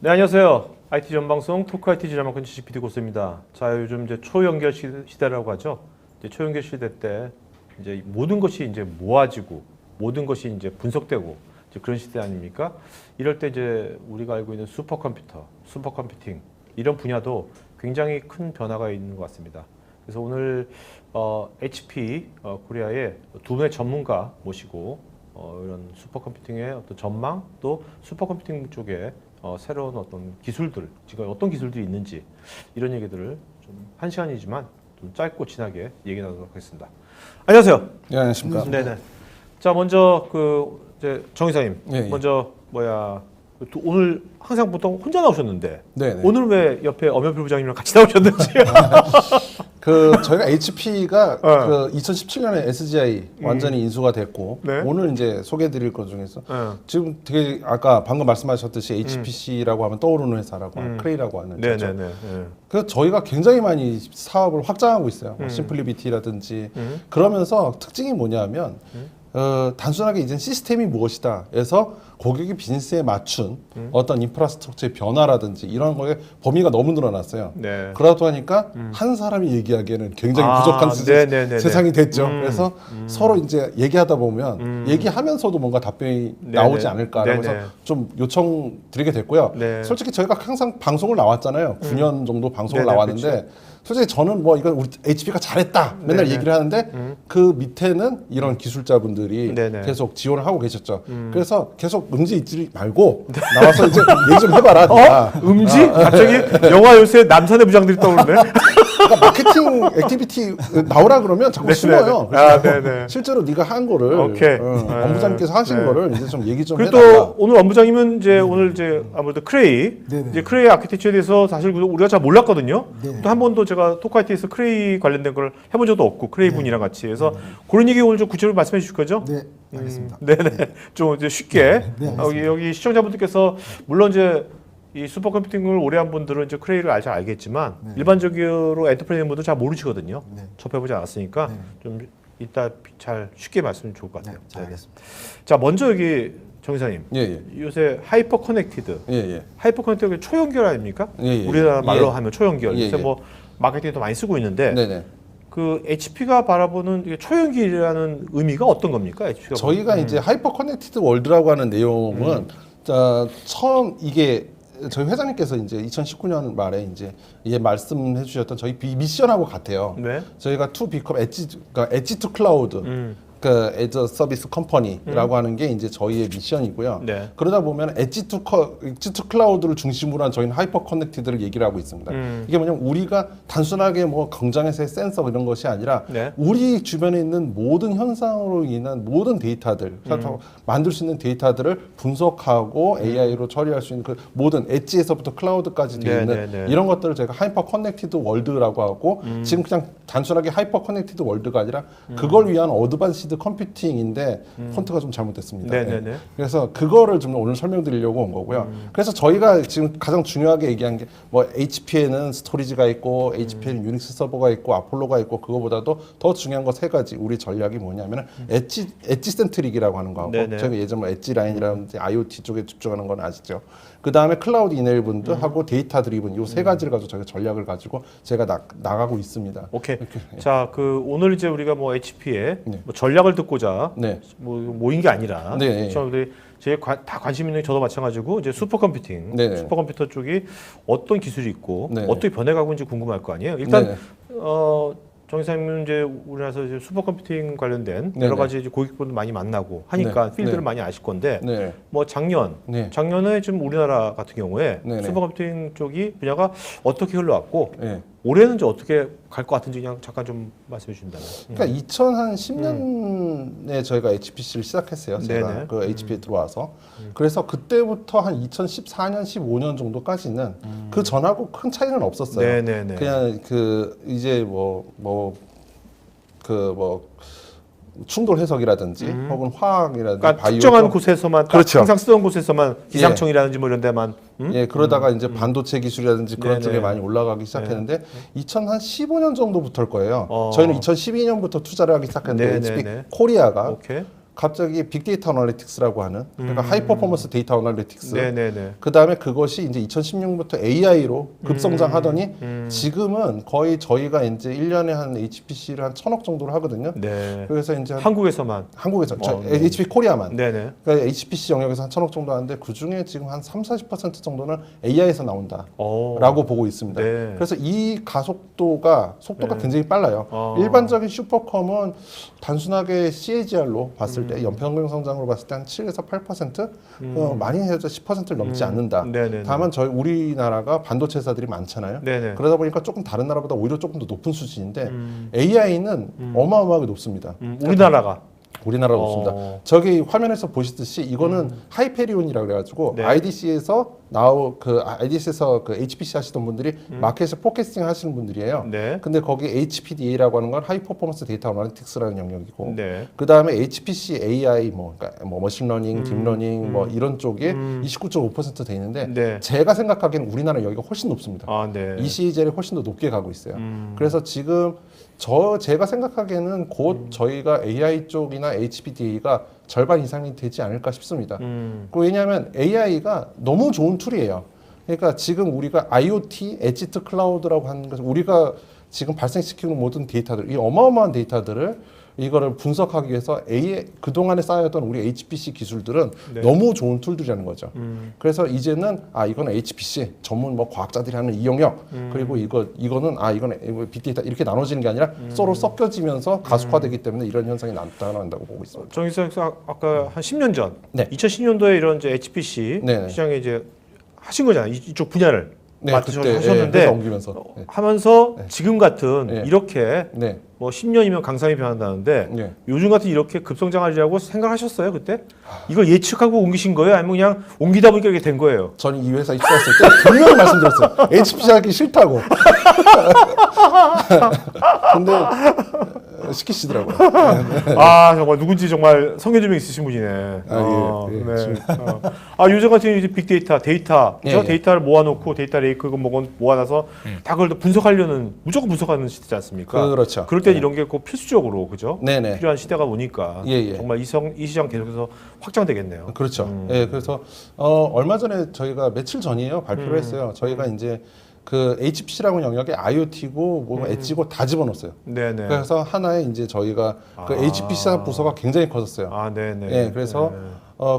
네, 안녕하세요. IT 전방송 토크 IT 지라마콘 지식 PD 고스입니다. 자, 요즘 이제 초연결 시대라고 하죠. 이제 초연결 시대 때 이제 모든 것이 이제 모아지고 모든 것이 이제 분석되고 이제 그런 시대 아닙니까? 이럴 때 이제 우리가 알고 있는 슈퍼컴퓨터, 슈퍼컴퓨팅 이런 분야도 굉장히 큰 변화가 있는 것 같습니다. 그래서 오늘 HP 코리아의 두 분의 전문가 모시고 이런 슈퍼컴퓨팅의 어떤 전망 또 슈퍼컴퓨팅 쪽에 새로운 어떤 기술들, 지금 어떤 기술들이 있는지 이런 얘기들을 좀 한 시간이지만 좀 짧고 진하게 얘기 나누도록 하겠습니다. 안녕하세요. 네, 안녕하십니까. 네네. 자, 먼저 이제 정 이사님, 예. 먼저 오늘 항상 보통 혼자 나오셨는데 네네. 오늘 왜 옆에 엄연필 부장님이랑 같이 나오셨는지. 저희가 HP가 어. 2017년에 SGI 완전히 인수가 됐고 네. 오늘 이제 소개해드릴 것 중에서 네. 지금 되게 아까 방금 말씀하셨듯이 HPC라고 하면 떠오르는 회사라고 하는 크레이라고 하는 회사죠. 네네네. 네. 그래서 저희가 굉장히 많이 사업을 확장하고 있어요. 심플리비티라든지 그러면서 특징이 뭐냐면 단순하게 이제 시스템이 무엇이다 해서 고객의 비즈니스에 맞춘 어떤 인프라스트럭처의 변화라든지 이런 거에 범위가 너무 늘어났어요. 네. 그러다 보니까 한 사람이 얘기하기에는 굉장히 부족한 네네네네. 세상이 됐죠. 그래서 서로 이제 얘기하다 보면 얘기하면서도 뭔가 답변이 나오지 않을까라고 해서 좀 요청 드리게 됐고요. 네. 솔직히 저희가 항상 방송을 나왔잖아요. 9년 정도 방송을 네네, 나왔는데 그렇죠. 솔직히 저는 뭐 이건 우리 HP가 잘했다 맨날 네네. 얘기를 하는데 그 밑에는 이런 기술자분들이 네네. 계속 지원을 하고 계셨죠. 그래서 계속 음지 있지 말고 나와서 이제 얘기 좀 해봐라. 네가. 음지? 갑자기 영화 요새 남산의 부장들이 떠오르네. 그러니까 마케팅 액티비티 나오라 그러면 자꾸 네네. 숨어요. 아, 그래서 네네. 실제로 네가 한 거를 오케이. 업무장님께서 하신 네. 거를 이제 좀 얘기 좀 그리고 해달라. 또 오늘 업무장님은 이제 오늘 이제 아무래도 크레이, 네네. 이제 크레이 아키텍처에 대해서 사실 우리가 잘 몰랐거든요. 네네. 또 한 번도 제가 토크아이티에서 크레이 관련된 걸 해본 적도 없고 크레이 분이랑 같이 해서 그런 얘기 오늘 좀 구체적으로 말씀해 주실 거죠? 네, 알겠습니다. 네네. 좀 이제 쉽게 네, 알겠습니다. 여기 시청자분들께서 물론 이제 이 슈퍼컴퓨팅을 오래 한 분들은 이제 크레이를 잘 알겠지만 네. 일반적으로 엔터프라이즈 분들 잘 모르시거든요. 네. 접해보지 않았으니까 네. 좀 이따 잘 쉽게 말씀드리면 좋을 것 네, 같아요. 잘 알겠습니다. 자, 먼저 여기 정 이사님. 예, 예. 요새 하이퍼 커넥티드. 예, 예. 하이퍼 커넥티드 초연결 아닙니까? 예, 예. 우리나라 말로 예. 하면 초연결. 예, 요새 예. 뭐 마케팅에도 많이 쓰고 있는데 네네. 그 HP가 바라보는 이게 초연결이라는 의미가 어떤 겁니까? HP가 저희가 이제 하이퍼 커넥티드 월드라고 하는 내용은 처음 이게 저희 회장님께서 이제 2019년 말에 이제 말씀해 주셨던 저희 미션하고 같아요. 네. 저희가 투 비컴 그러니까 엣지 투 클라우드 그 에저 서비스 컴퍼니라고 하는 게 이제 저희의 미션이고요. 네. 그러다 보면 엣지 투 클라우드를 중심으로 한 저희는 하이퍼 커넥티드를 얘기를 하고 있습니다. 이게 뭐냐면 우리가 단순하게 뭐 공장에서의 센서 이런 것이 아니라 네. 우리 주변에 있는 모든 현상으로 인한 모든 데이터들, 만들 수 있는 데이터들을 분석하고 AI로 처리할 수 있는 그 모든 엣지에서부터 클라우드까지 되어 네, 있는 네, 네. 이런 것들을 저희가 하이퍼 커넥티드 월드라고 하고 지금 그냥 단순하게 하이퍼 커넥티드 월드가 아니라 그걸 위한 어드밴시드 컴퓨팅인데 폰트가 좀 잘못됐습니다. 네, 네, 네. 그래서 그거를 좀 오늘 설명드리려고 온 거고요. 그래서 저희가 지금 가장 중요하게 얘기한 게 뭐 HP에는 스토리지가 있고 HP에는 유닉스 서버가 있고 아폴로가 있고 그거보다도 더 중요한 거 세 가지 우리 전략이 뭐냐면은 엣지 센트릭이라고 하는 거하고 네, 네. 저희가 예전 뭐 엣지 라인이라든지 IoT 쪽에 집중하는 건 아시죠? 그 다음에 클라우드 이네이블드 하고 데이터 드리븐 이 세 가지를 가지고 저희가 전략을 가지고 제가 나가고 있습니다. 오케이. 자, 오늘 이제 우리가 뭐 HP의 네. 뭐 전략을 듣고자 네. 뭐 모인 게 아니라 네. 제일 다 관심 있는 게 저도 마찬가지고 이제 슈퍼컴퓨팅, 네. 슈퍼컴퓨터 쪽이 어떤 기술이 있고 네. 어떻게 변해가고 있는지 궁금할 거 아니에요. 일단 네. 정 이사님은 이제 우리나라에서 이제 슈퍼컴퓨팅 관련된 네. 여러 가지 이제 고객분들 많이 만나고 하니까 네. 필드를 네. 많이 아실 건데 네. 뭐 작년에 지금 우리나라 같은 경우에 네. 슈퍼컴퓨팅 쪽이 분야가 어떻게 흘러왔고 네. 올해는 이제 어떻게 갈 것 같은지 그냥 잠깐 좀 말씀해 주신다면. 그러니까 2010년에 저희가 HPC를 시작했어요. 제가 네네. 그 HP에 들어와서. 그래서 그때부터 한 2014년, 15년 정도까지는 그 전하고 큰 차이는 없었어요. 네네네. 그냥 이제 충돌 해석이라든지 혹은 화학이라든지 그러니까 바이오 특정한 곳에서만 그렇죠. 항상 쓰던 곳에서만 기상청이라든지 뭐 이런 데만 예, 그러다가 이제 반도체 기술이라든지 그런 네네. 쪽에 많이 올라가기 시작했는데 2015년 정도부터일 거예요. 어. 저희는 2012년부터 투자를 하기 시작했는데 네네네. HP 코리아가 오케이. 갑자기 빅데이터 어널리틱스라고 하는 그러니까 하이 퍼포먼스 데이터 어널리틱스. 네네네. 그다음에 그것이 이제 2016년부터 AI로 급성장하더니 지금은 거의 저희가 이제 1년에 한 HPC를 한 1,000억 정도를 하거든요. 네. 그래서 이제 한국에서만. 한국에서 네. HP 코리아만. 네네. 그러니까 HPC 영역에서 한 1,000억 정도 하는데 그 중에 지금 한 30-40% 정도는 AI에서 나온다라고 보고 있습니다. 네. 그래서 이 가속도가 속도가 네. 굉장히 빨라요. 일반적인 슈퍼컴은 단순하게 CAGR로 봤을 때 연평균 성장으로 봤을 때 한 7에서 8% 많이 해서 10%를 넘지 않는다. 네네네. 다만 저희 우리나라가 반도체 회사들이 많잖아요. 네네. 그러다 보니까 조금 다른 나라보다 오히려 조금 더 높은 수준인데 AI는 어마어마하게 높습니다. 우리나라가 높습니다. 저기 화면에서 보시듯이 이거는 하이페리온이라고 그래가지고 네. IDC에서 그 HPC 하시던 분들이 마켓에서 포캐스팅 하시는 분들이에요. 네. 근데 거기 HPDA라고 하는 건 하이 퍼포먼스 데이터 어널리틱스라는 영역이고, 네. 그 다음에 HPC AI 그러니까 머신러닝, 딥러닝 뭐 이런 쪽에 29.5%돼 있는데 네. 제가 생각하기에는 우리나라 여기가 훨씬 높습니다. 네. 이 CAGR이 훨씬 더 높게 가고 있어요. 그래서 지금 제가 생각하기에는 곧 저희가 AI 쪽이나 HPDA가 절반 이상이 되지 않을까 싶습니다. 왜냐하면 AI가 너무 좋은 툴이에요. 그러니까 지금 우리가 IoT, 엣지 투 클라우드라고 하는 것을 우리가 지금 발생시키는 모든 데이터들, 이 어마어마한 데이터들을 이거를 분석하기 위해서 그동안에 쌓였던 우리 HPC 기술들은 네. 너무 좋은 툴들이라는 거죠. 그래서 이제는 이거는 HPC 전문 뭐 과학자들이 하는 이 영역, 그리고 이거는 이거는 빅데이터 이렇게 나눠지는 게 아니라 서로 섞여지면서 가속화되기 때문에 이런 현상이 나타난다고 보고 있습니다. 정의선 아까 한 10년 전, 네. 2010년도에 이런 이제 HPC 네네. 시장에 이제 하신 거잖아요. 이쪽 분야를 네, 맡으셨는데 회사 옮기면서 하면서 네. 지금 같은 네. 이렇게 네. 뭐 10년이면 강상이 변한다는데 네. 요즘 같은 이렇게 급성장하리라고 생각하셨어요 그때? 이걸 예측하고 옮기신 거예요? 아니면 그냥 옮기다 보니까 이렇게 된 거예요? 저는 이 회사 입사했을 때 분명히 말씀드렸어요. HPC 하기 싫다고. 근데 시키시더라고요. 정말 누군지 정말 성견지명 있으신 분이네. 예. 네. 요즘 같은 이제 빅데이터, 데이터, 예, 저 예. 데이터를 모아놓고 데이터 레이크 모아놔서 다 그걸 분석하려는 무조건 분석하는 시대지 않습니까? 그렇죠. 그럴 때 네. 이런 게 꼭 필수적으로 그죠? 네네. 필요한 시대가 오니까 예. 정말 이 시장 계속해서 확장되겠네요. 그렇죠. 예, 그래서 얼마 전에 저희가 며칠 전이에요 발표를 했어요. 저희가 이제 그 HPC라는 영역에 IoT고 뭐 엣지고 다 집어넣었어요. 네네. 그래서 하나의 이제 저희가 그 HPC 부서가 굉장히 커졌어요. 네네. 예, 그래서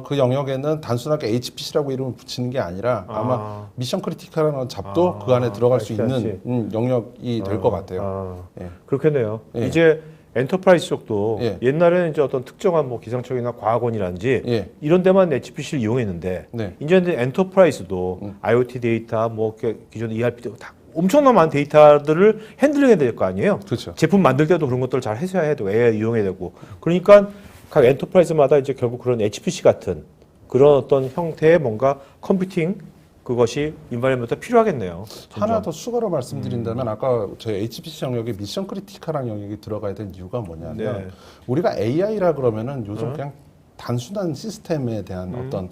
그 영역에는 단순하게 HPC라고 이름을 붙이는 게 아니라 아마 미션 크리티컬이라는 잡도 그 안에 들어갈 수 있는 영역이 될 것 같아요. 예. 그렇겠네요. 예. 이제 엔터프라이즈 쪽도 예. 옛날에는 이제 어떤 특정한 뭐 기상청이나 과학원이라든지 예. 이런 데만 HPC를 이용했는데 네. 이제는 엔터프라이즈도 IoT 데이터, 뭐 기존 ERP 다 엄청난 많은 데이터들을 핸들링해야 될 거 아니에요. 그렇죠. 제품 만들 때도 그런 것들을 잘 해줘야 되고 AI 이용해야 되고 그러니까 각 엔터프라이즈마다 이제 결국 그런 HPC 같은 그런 어떤 형태의 뭔가 컴퓨팅 그것이 인바이러먼트가 필요하겠네요. 하나 더 추가로 말씀드린다면 아까 저희 HPC 영역에 미션 크리티컬한 영역이 들어가야 될 이유가 뭐냐면 네. 우리가 AI라 그러면은 요즘 그냥 단순한 시스템에 대한 어떤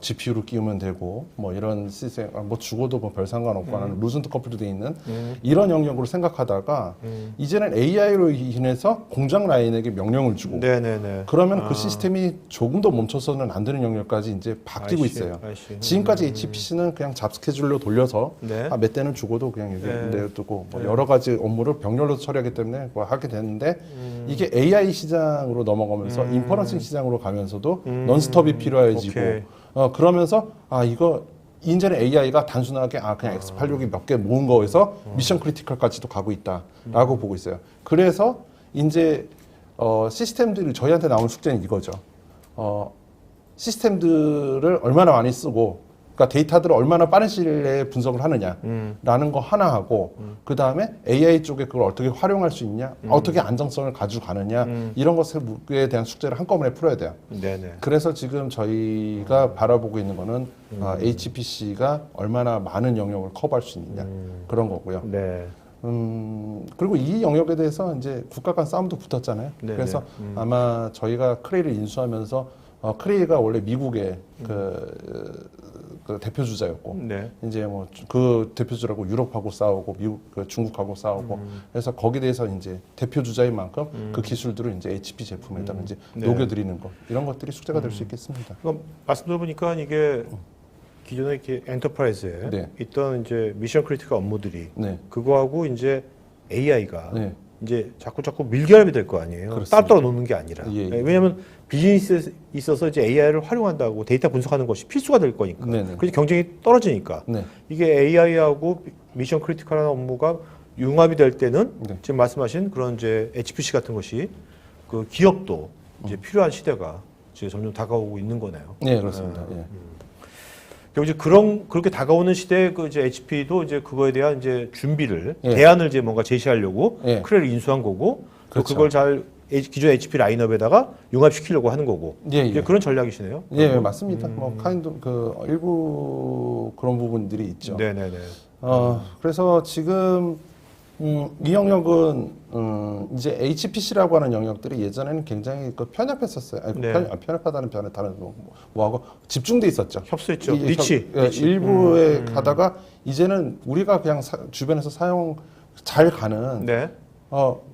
GPU를 끼우면 되고 뭐 이런 시스템 뭐 죽어도 뭐 별 상관없고 하는 루즈드 커플도 돼 있는 이런 영역으로 생각하다가 이제는 AI로 인해서 공장 라인에게 명령을 주고 네네네. 그러면 그 시스템이 조금 더 멈춰서는 안 되는 영역까지 이제 바뀌고 있어요. 지금까지 HPC는 그냥 잡스케줄로 돌려서 네. 몇 대는 죽어도 그냥 여기 네. 내두고 뭐 여러 가지 업무를 병렬로 처리하기 때문에 뭐 하게 되는데 이게 AI 시장으로 넘어가면서 인퍼런싱 시장으로 가면서도 넌스톱이 필요해지고 그러면서 이거 이제는 AI가 단순하게 그냥 X86이 몇 개 모은 거에서 미션 크리티컬까지도 가고 있다라고 보고 있어요. 그래서 이제 시스템들이 저희한테 나오는 숙제는 이거죠. 시스템들을 얼마나 많이 쓰고 그러니까 데이터들을 얼마나 빠른 시일 내에 분석을 하느냐라는 거 하나 하고 그 다음에 AI 쪽에 그걸 어떻게 활용할 수 있냐, 어떻게 안정성을 가져가느냐 이런 것에 대한 숙제를 한꺼번에 풀어야 돼요. 네네. 그래서 지금 저희가 바라보고 있는 거는 HPC가 얼마나 많은 영역을 커버할 수 있느냐 그런 거고요. 네. 그리고 이 영역에 대해서 이제 국가 간 싸움도 붙었잖아요. 네네. 그래서 아마 저희가 크레이를 인수하면서 크레이가 원래 미국의 그 대표 주자였고 네. 이제 뭐 그 대표 주자라고 유럽하고 싸우고 미국 그 중국하고 싸우고 그래서 거기에 대해서 이제 대표 주자인 만큼 그 기술들을 이제 HP 제품에다가 이제 네. 녹여드리는 것 이런 것들이 숙제가 될 수 있겠습니다. 그럼 말씀 들어보니까 이게 기존에 이렇게 엔터프라이즈에 네. 있던 이제 미션 크리티컬 업무들이 네. 그거하고 이제 AI가 네. 이제 자꾸 밀결합이 될 거 아니에요. 그렇습니다. 따로 놓는 게 아니라. 예, 예. 왜냐하면 비즈니스에 있어서 이제 AI를 활용한다고 데이터 분석하는 것이 필수가 될 거니까. 네네. 그래서 경쟁이 떨어지니까. 네. 이게 AI하고 미션 크리티컬한 업무가 융합이 될 때는 네. 지금 말씀하신 그런 이제 HPC 같은 것이 그 기업도 이제 필요한 시대가 이제 점점 다가오고 있는 거네요. 네, 그렇습니다. 예. 그리고 이제 그렇게 다가오는 시대에 그 이제 HP도 이제 그거에 대한 이제 준비를 예. 대안을 이제 뭔가 제시하려고 예. 크레를 인수한 거고 또 그렇죠. 그걸 잘 기존 HP 라인업에다가 융합시키려고 하는 거고 예, 이제 예. 그런 전략이시네요. 예, 맞습니다. 뭐 카인도 그 일부 그런 부분들이 있죠. 네네네. 그래서 지금 이 영역은 이제 HPC라고 하는 영역들이 예전에는 굉장히 그 편협했었어요. 아니, 네. 편협하다는 변에 다른 뭐하고 집중돼 있었죠. 협소했죠. 이- 니치. 예, 일부에 가다가 이제는 우리가 그냥 주변에서 사용 잘 가는 네.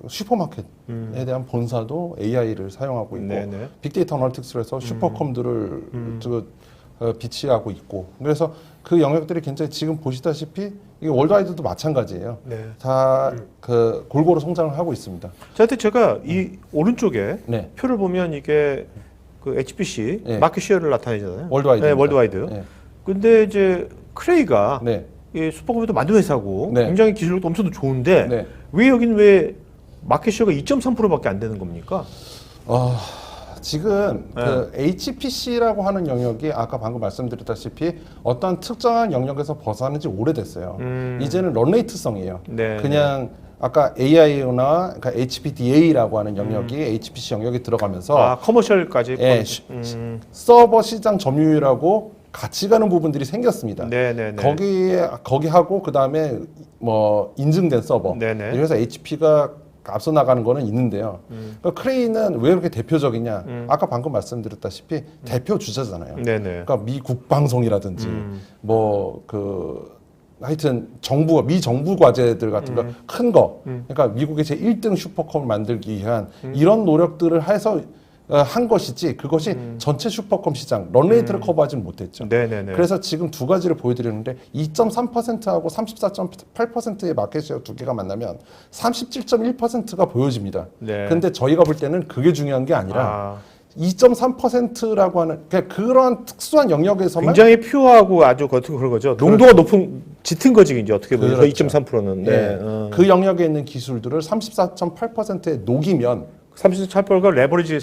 슈퍼마켓에 대한 본사도 AI를 사용하고 있고 네네. 빅데이터 어널틱스를 해서 슈퍼컴들을 비치하고 있고 그래서 그 영역들이 굉장히 지금 보시다시피 이게 월드와이드도 마찬가지예요. 네. 다 그 골고루 성장을 하고 있습니다. 자, 하여튼 제가 이 오른쪽에 네, 표를 보면 이게 그 HPC 네. 마켓 쉐어를 나타내잖아요. 월드와이드. 네, 월드와이드. 네, 근데 이제 크레이가 네, 이 슈퍼컴퓨터 만드는 회사고 네. 굉장히 기술력도 엄청 좋은데 네. 왜 여기는 왜 마켓 쉐어가 2.3%밖에 안 되는 겁니까? 지금 네. 그 HPC라고 하는 영역이 아까 방금 말씀드렸다시피 어떤 특정한 영역에서 벗어나는 지 오래됐어요. 이제는 런레이트성이에요. 네, 그냥 아까 AI나 그러니까 HPDA라고 하는 영역이 HPC 영역에 들어가면서 커머셜까지. 예, 서버 시장 점유율하고 같이 가는 부분들이 생겼습니다. 네네네. 거기하고 그 다음에 뭐 인증된 서버. 네네. 그래서 HP가 앞서 나가는 거는 있는데요. 그러니까 크레인은 왜 그렇게 대표적이냐? 아까 방금 말씀드렸다시피 대표 주자잖아요. 네네. 그러니까 미 국방송이라든지 뭐 그 하여튼 미 정부 과제들 같은 거 큰 거. 그러니까 미국의 제 1등 슈퍼컴을 만들기 위한 이런 노력들을 해서 한 것이지 그것이 전체 슈퍼컴 시장 런레이트를 커버하지는 못했죠. 네네네. 그래서 지금 두 가지를 보여드렸는데 2.3%하고 34.8%의 마켓쉐어 두 개가 만나면 37.1%가 보여집니다. 네. 근데 저희가 볼 때는 그게 중요한 게 아니라 아, 2.3%라고 하는 그러한 특수한 영역에서만 굉장히 퓨어하고 아주 그런 거죠. 농도가 짙은 거지 이제 어떻게 보면 그렇죠. 2.3%는. 네. 예, 그 영역에 있는 기술들을 34.8%에 녹이면 37%가 레버리지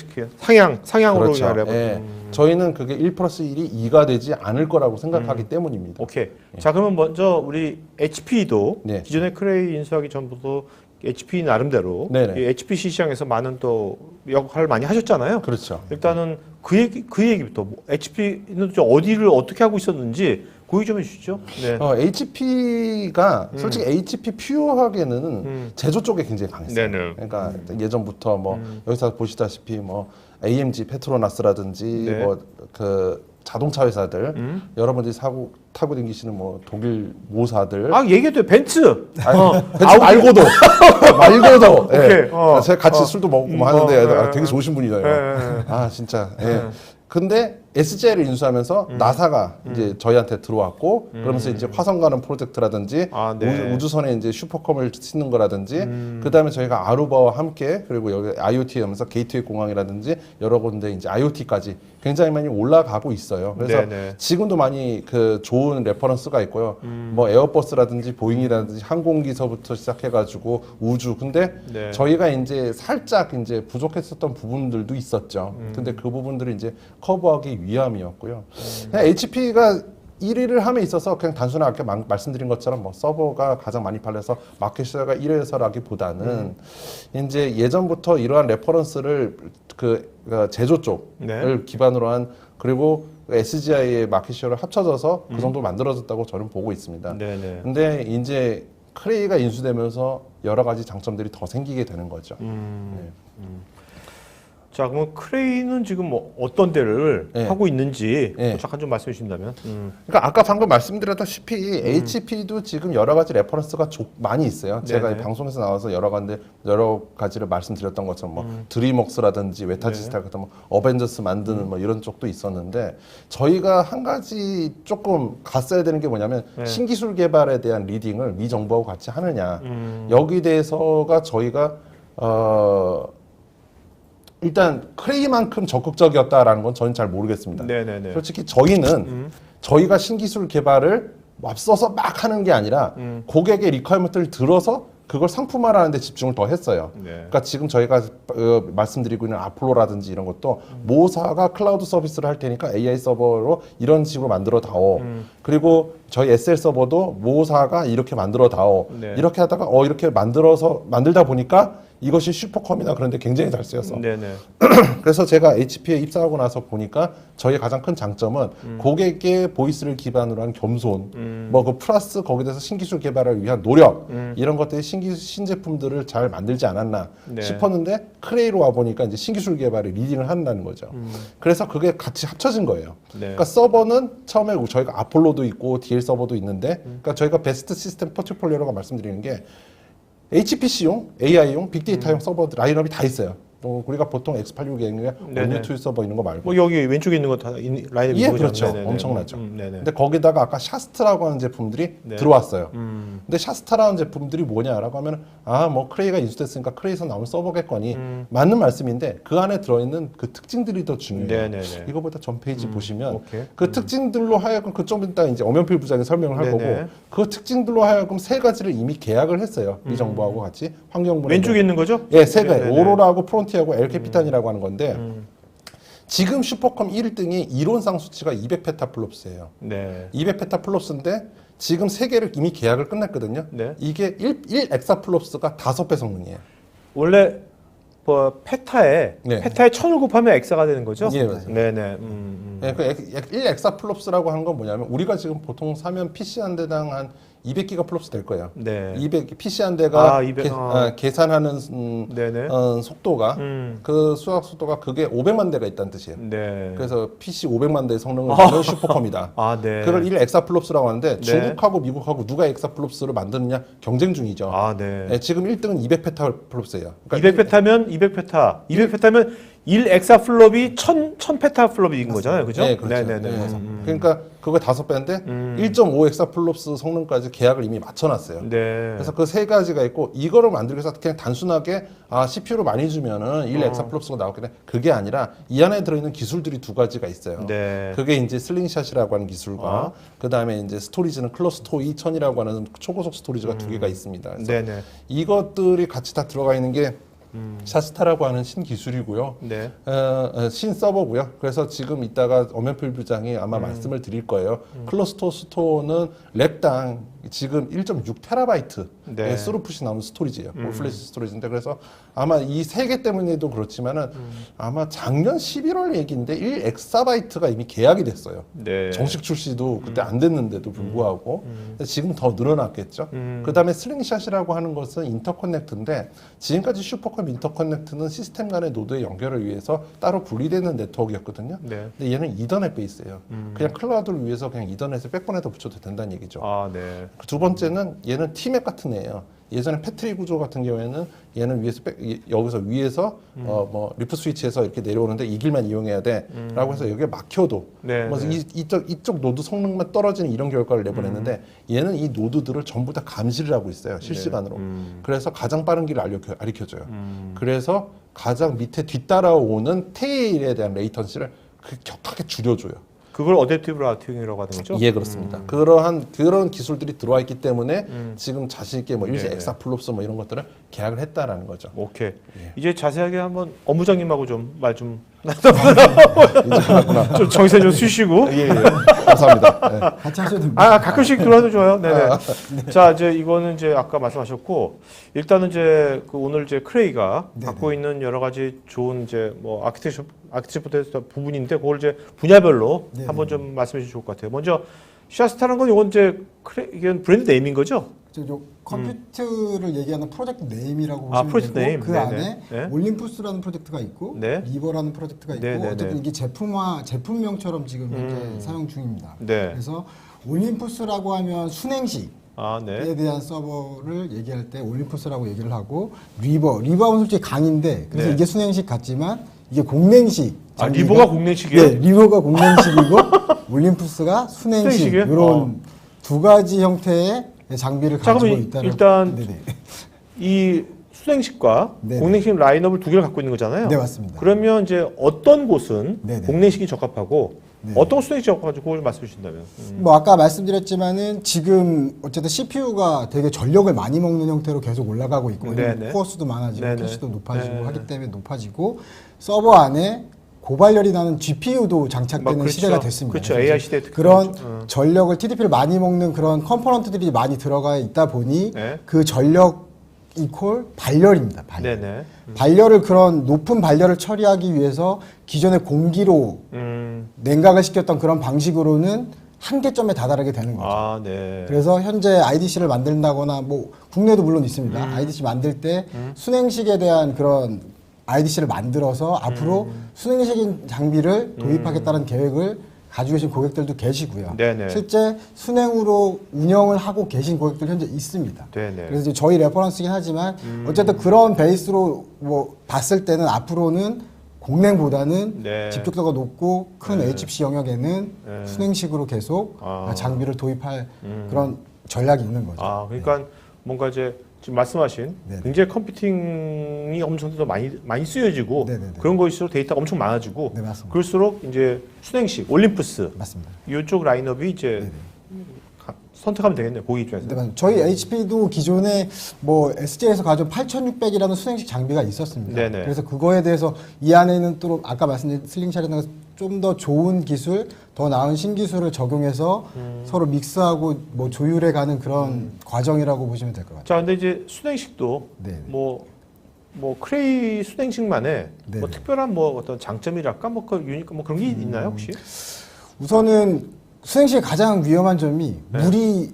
상향으로 그렇죠. 그냥 레버리지. 예, 저희는 그게 1 플러스 1이 2가 되지 않을 거라고 생각하기 때문입니다. 오케이. 자, 그러면 먼저 우리 HP도 네. 기존에 크레이 인수하기 전부터 HP 나름대로 네네. 이 HPC 시장에서 많은 또 역할을 많이 하셨잖아요. 그렇죠. 일단은 그 얘기부터 HP는 어디를 어떻게 하고 있었는지 그 얘기 좀 해주시죠. 네. HP가 솔직히 HP 퓨어하게는 제조 쪽에 굉장히 강했어요. 네네. 그러니까 예전부터 뭐 여기서 보시다시피 뭐 AMG 페트로나스라든지 네. 뭐 그 자동차 회사들 여러분들이 타고 다니시는 뭐 독일 모사들 아, 얘기해도 돼. 벤츠. 벤츠 말고도 오케이. 예. 제가 같이 술도 먹고 뭐 하는데 되게 좋으신 분이잖아요. 예. 아 진짜. 예. 근데 SGI를 인수하면서 나사가 이제 저희한테 들어왔고 그러면서 이제 화성 가는 프로젝트라든지 아, 네. 우주선에 이제 슈퍼컴을 짓는 거라든지 그다음에 저희가 아루바와 함께 그리고 여기 IoT 하면서 게이트웨이 공항이라든지 여러 군데 이제 IoT까지 굉장히 많이 올라가고 있어요. 그래서 네네. 지금도 많이 그 좋은 레퍼런스가 있고요. 뭐 에어버스라든지 보잉이라든지 항공기서부터 시작해가지고 우주. 근데 네. 저희가 이제 살짝 이제 부족했었던 부분들도 있었죠. 근데 그 부분들을 이제 커버하기 위함이었고요. 그냥 HP가 1위를 함에 있어서 그냥 단순하게 아까 말씀드린 것처럼 뭐 서버가 가장 많이 팔려서 마켓쉐어가 1위에서라기보다는 이제 예전부터 이러한 레퍼런스를 그 제조 쪽을 네. 기반으로 한 그리고 SGI의 마켓쉐어를 합쳐져서 그 정도 만들어졌다고 저는 보고 있습니다. 네네. 근데 이제 크레이가 인수되면서 여러 가지 장점들이 더 생기게 되는 거죠. 자, 그러면 크레이는 지금 뭐 어떤 데를 네. 하고 있는지 네. 잠깐 좀 말씀해 주신다면. 그러니까 아까 방금 말씀드렸다시피 HP도 지금 여러 가지 레퍼런스가 많이 있어요. 제가 네네. 이 방송에서 나와서 여러 가지를 말씀드렸던 것처럼 뭐 드림웍스라든지 웨타지스타 같은 뭐 어벤져스 만드는 뭐 이런 쪽도 있었는데 저희가 한 가지 조금 갔어야 되는 게 뭐냐면 네. 신기술 개발에 대한 리딩을 미 정부하고 같이 하느냐 여기 대해서가 저희가 일단 크레이만큼 적극적이었다라는 건 저는 잘 모르겠습니다. 네네네. 솔직히 저희는 저희가 신기술 개발을 앞서서 막 하는 게 아니라 고객의 리퀘어먼트를 들어서 그걸 상품화하는 데 집중을 더 했어요. 네. 그러니까 지금 저희가 말씀드리고 있는 아폴로라든지 이런 것도 모사가 클라우드 서비스를 할 테니까 AI 서버로 이런 식으로 만들어 다오. 그리고 저희 SL 서버도 모사가 이렇게 만들어 다오. 네. 이렇게 하다가 이렇게 만들다 보니까 이것이 슈퍼컴이나 그런데 굉장히 잘 쓰였어. 네네. 그래서 제가 HP에 입사하고 나서 보니까 저희 가장 큰 장점은 고객의 보이스를 기반으로 한 겸손, 뭐 그 플러스 거기에 대해서 신기술 개발을 위한 노력 이런 것들이 신제품들을 잘 만들지 않았나 네. 싶었는데 크레이로 와 보니까 이제 신기술 개발을 리딩을 한다는 거죠. 그래서 그게 같이 합쳐진 거예요. 네. 그러니까 서버는 처음에 저희가 아폴로도 있고 DL 서버도 있는데, 그러니까 저희가 베스트 시스템 포트폴리오라고 말씀드리는 게 HPC용, AI용, 빅데이터용 서버 라인업이 다 있어요. 우리가 보통 X86이나 네네. 원유2 서버 있는 거 말고. 뭐 여기 왼쪽에 있는 거 다 라인업이 예, 있는 거죠? 그렇죠. 네네네. 엄청나죠. 네네. 근데 거기다가 아까 샤스트라고 하는 제품들이 네. 들어왔어요. 근데 샤스트라는 제품들이 뭐냐라고 하면 뭐 크레이가 인수됐으니까 크레이에서 나온 서버겠거니 맞는 말씀인데 그 안에 들어있는 그 특징들이 더 중요해요. 네네네. 이거보다 전 페이지 보시면 오케이. 그 특징들로 하여금 그좀 이따 이제 엄연필 부장이 설명을 할 네네. 거고 그 특징들로 하여금 세 가지를 이미 계약을 했어요. 이 정부하고 같이 환경부에 왼쪽에 있는 거죠? 예, 세 가지. 네네네. 오로라하고 프론티하고 엘캐피탄이라고 하는 건데 지금 슈퍼컴 1등이 이론상 수치가 200페타플롭스예요. 네. 200페타플롭스인데 지금 세 개를 이미 계약을 끝냈거든요. 네. 이게 1 엑사플롭스가 5배 성능이에요. 원래 뭐 페타에 네. 1000을 곱하면 엑사가 되는 거죠? 예, 맞아요. 네네. 예, 그 1 엑사플롭스라고 하는 건 뭐냐면 우리가 지금 보통 사면 PC 한 대당 한 200기가 플롭스 될 거예요. 네. 200 PC 한 대가 200, 계산하는 네네. 속도가 그 수학 속도가 그게 500만 대가 있다는 뜻이에요. 네. 그래서 PC 500만 대의 성능을 가진 슈퍼컴이다. 아, 네. 그걸 1 엑사플롭스라고 하는데 네. 중국하고 미국하고 누가 엑사플롭스를 만드느냐 경쟁 중이죠. 아, 네. 예, 지금 1등은 200페타플롭스예요. 200페타면 200페타. 200페타면 1 엑사플롭이 1000페타플롭인 거잖아요. 그죠? 네, 그렇죠. 네네네. 네. 그러니까 그거 5배인데 1.5 엑사플롭스 성능까지 계약을 이미 맞춰놨어요. 네. 그래서 그 세 가지가 있고 이거를 만들기 위해서 그냥 단순하게 CPU를 많이 주면은 1 엑사플롭스가 나오겠네. 그게 아니라 이 안에 들어있는 기술들이 두 가지가 있어요. 네. 그게 이제 슬링샷이라고 하는 기술과 그 다음에 이제 스토리지는 클러스토 2000이라고 하는 초고속 스토리지가 두 개가 있습니다. 그래서 네네. 이것들이 같이 다 들어가 있는 게 샤스타라고 하는 신기술이고요. 네. 신서버고요. 그래서 지금 이따가 엄연필 부장이 아마 말씀을 드릴 거예요. 클러스토 스토어는 랩당 지금 1.6 테라바이트 네. 스루풋이 나오는 스토리지예요. 올플래시 스토리지인데 그래서 아마 이 세 개 때문에도 그렇지만은 아마 작년 11월 얘기인데 1 엑사바이트가 이미 계약이 됐어요. 네. 정식 출시도 그때 안 됐는데도 불구하고 지금 더 늘어났겠죠. 그다음에 슬링샷이라고 하는 것은 인터커넥트인데 지금까지 슈퍼컴 인터커넥트는 시스템 간의 노드의 연결을 위해서 따로 분리되는 네트워크였거든요. 네. 근데 얘는 이더넷 베이스예요. 그냥 클라우드를 위해서 그냥 이더넷을 백본에다 붙여도 된다는 얘기죠. 아, 네. 두 번째는 얘는 티맵 같은 애예요. 예전에 패트리 구조 같은 경우에는 얘는 여기서 위에서 뭐 리프 스위치에서 이렇게 내려오는데 이 길만 이용해야 돼라고 해서 여기에 막혀도 네, 그래서 네. 이쪽 노드 성능만 떨어지는 이런 결과를 내보냈는데 얘는 이 노드들을 전부 다 감시를 하고 있어요 실시간으로. 그래서 가장 빠른 길을 알려줘요. 그래서 가장 밑에 뒤따라오는 테일에 대한 레이턴시를 격하게 줄여줘요. 그걸 어댑티브 라우팅이라고 하는 거죠? 예, 그렇습니다. 그런 기술들이 들어와 있기 때문에 지금 자신 있게 뭐 일제 네네. 엑사플롭스 뭐 이런 것들을 계약을 했다라는 거죠. 오케이. 예. 이제 자세하게 한번 업무장님하고 좀 말 좀 이제 좀 정세 좀 쓰시고. 예, 감사합니다. 예. 같이 하셔도 됩니다. 가끔씩 들어와도 좋아요. 네네. 자, 이제 이거는 이제 아까 말씀하셨고, 일단은 이제 그 오늘 이제 크레이가 네네. 갖고 있는 여러 가지 좋은 이제 뭐 아키텍처 부분인데, 그걸 이제 분야별로 네네. 한번 좀 말씀해 주시면 좋을 것 같아요. 먼저 샤스타라는 건 이건 이제 이건 브랜드 네임인 거죠? 저 컴퓨터를 얘기하는 프로젝트 네임이라고 아, 보시면 프로젝트 되고 네임. 그 네네. 안에 네. 올림푸스라는 프로젝트가 있고 네. 리버라는 프로젝트가 있고 네네네. 어쨌든 이게 제품명처럼 지금 현재 사용 중입니다. 네. 그래서 올림푸스라고 하면 순행식 아, 에 네. 대한 서버를 얘기할 때 올림푸스라고 얘기를 하고 리버는 솔직히 강인데 그래서 네. 이게 순행식 같지만 이게 공랭식 아, 장비가- 리버가 공랭식이에요? 네, 리버가 공랭식이고 올림푸스가 순행식 순행식이에요? 이런 두 가지 형태의 장비를 자, 가지고 그러면 있다는 일단 네네. 이 수냉식과 네네. 공냉식 라인업을 두 개를 갖고 있는 거잖아요. 네, 맞습니다. 그러면 이제 어떤 곳은 네네. 공냉식이 적합하고 네. 어떤 수냉식이 적합한지 그걸 좀 말씀해 주신다면. 뭐 아까 말씀드렸지만은 지금 어쨌든 CPU가 되게 전력을 많이 먹는 형태로 계속 올라가고 있고 네네. 코어 수도 많아지고 네네. 캐시도 높아지고 네. 하기 때문에 높아지고 서버 안에 고발열이 나는 GPU도 장착되는 그렇죠. 시대가 됐습니다. 그렇죠. 그래서 AI 시대에 특히 그런 그렇죠. 전력을 TDP를 많이 먹는 그런 컴포넌트들이 많이 들어가 있다 보니 네. 그 전력 이퀄 발열입니다. 발열. 네네. 발열을 그런 높은 발열을 처리하기 위해서 기존의 공기로 냉각을 시켰던 그런 방식으로는 한계점에 다다르게 되는 거죠. 아, 네. 그래서 현재 IDC를 만든다거나 뭐 국내도 물론 있습니다. IDC 만들 때 순행식에 대한 그런 IDC를 만들어서 앞으로 순행식인 장비를 도입하겠다는 계획을 가지고 계신 고객들도 계시고요. 네네. 실제 순행으로 운영을 하고 계신 고객들 현재 있습니다. 네네. 그래서 이제 저희 레퍼런스긴 하지만 어쨌든 그런 베이스로 뭐 봤을 때는 앞으로는 공랭보다는 네. 집중도가 높고 큰 네. HPC 영역에는 네. 순행식으로 계속 아. 장비를 도입할 그런 전략이 있는 거죠. 아, 그러니까 뭔가 이제 지금 말씀하신 네네. 굉장히 컴퓨팅이 엄청 더 많이 쓰여지고 네네네. 그런 거일수록 데이터가 엄청 많아지고 네, 맞습니다. 그럴수록 이제 순행식, 올림푸스 맞습니다. 이쪽 라인업이 이제 선택하면 되겠네요. 고객 입장에서. 네, 맞습니다. 저희 HP도 기존에 뭐 SJ에서 가져온 8600이라는 순행식 장비가 있었습니다. 네네. 그래서 그거에 대해서 이 안에는 또 아까 말씀드린 슬링샷이나 좀 더 좋은 기술, 더 나은 신기술을 적용해서 서로 믹스하고 뭐 조율해 가는 그런 과정이라고 보시면 될 것 같아요. 자, 근데 이제 순행식도 네네. 뭐 크레이 순행식만의 네네. 뭐 특별한 뭐 어떤 장점이랄까 뭐 그 유니크 뭐 그런 게 있나요 혹시? 우선은 수행식의 가장 위험한 점이 네.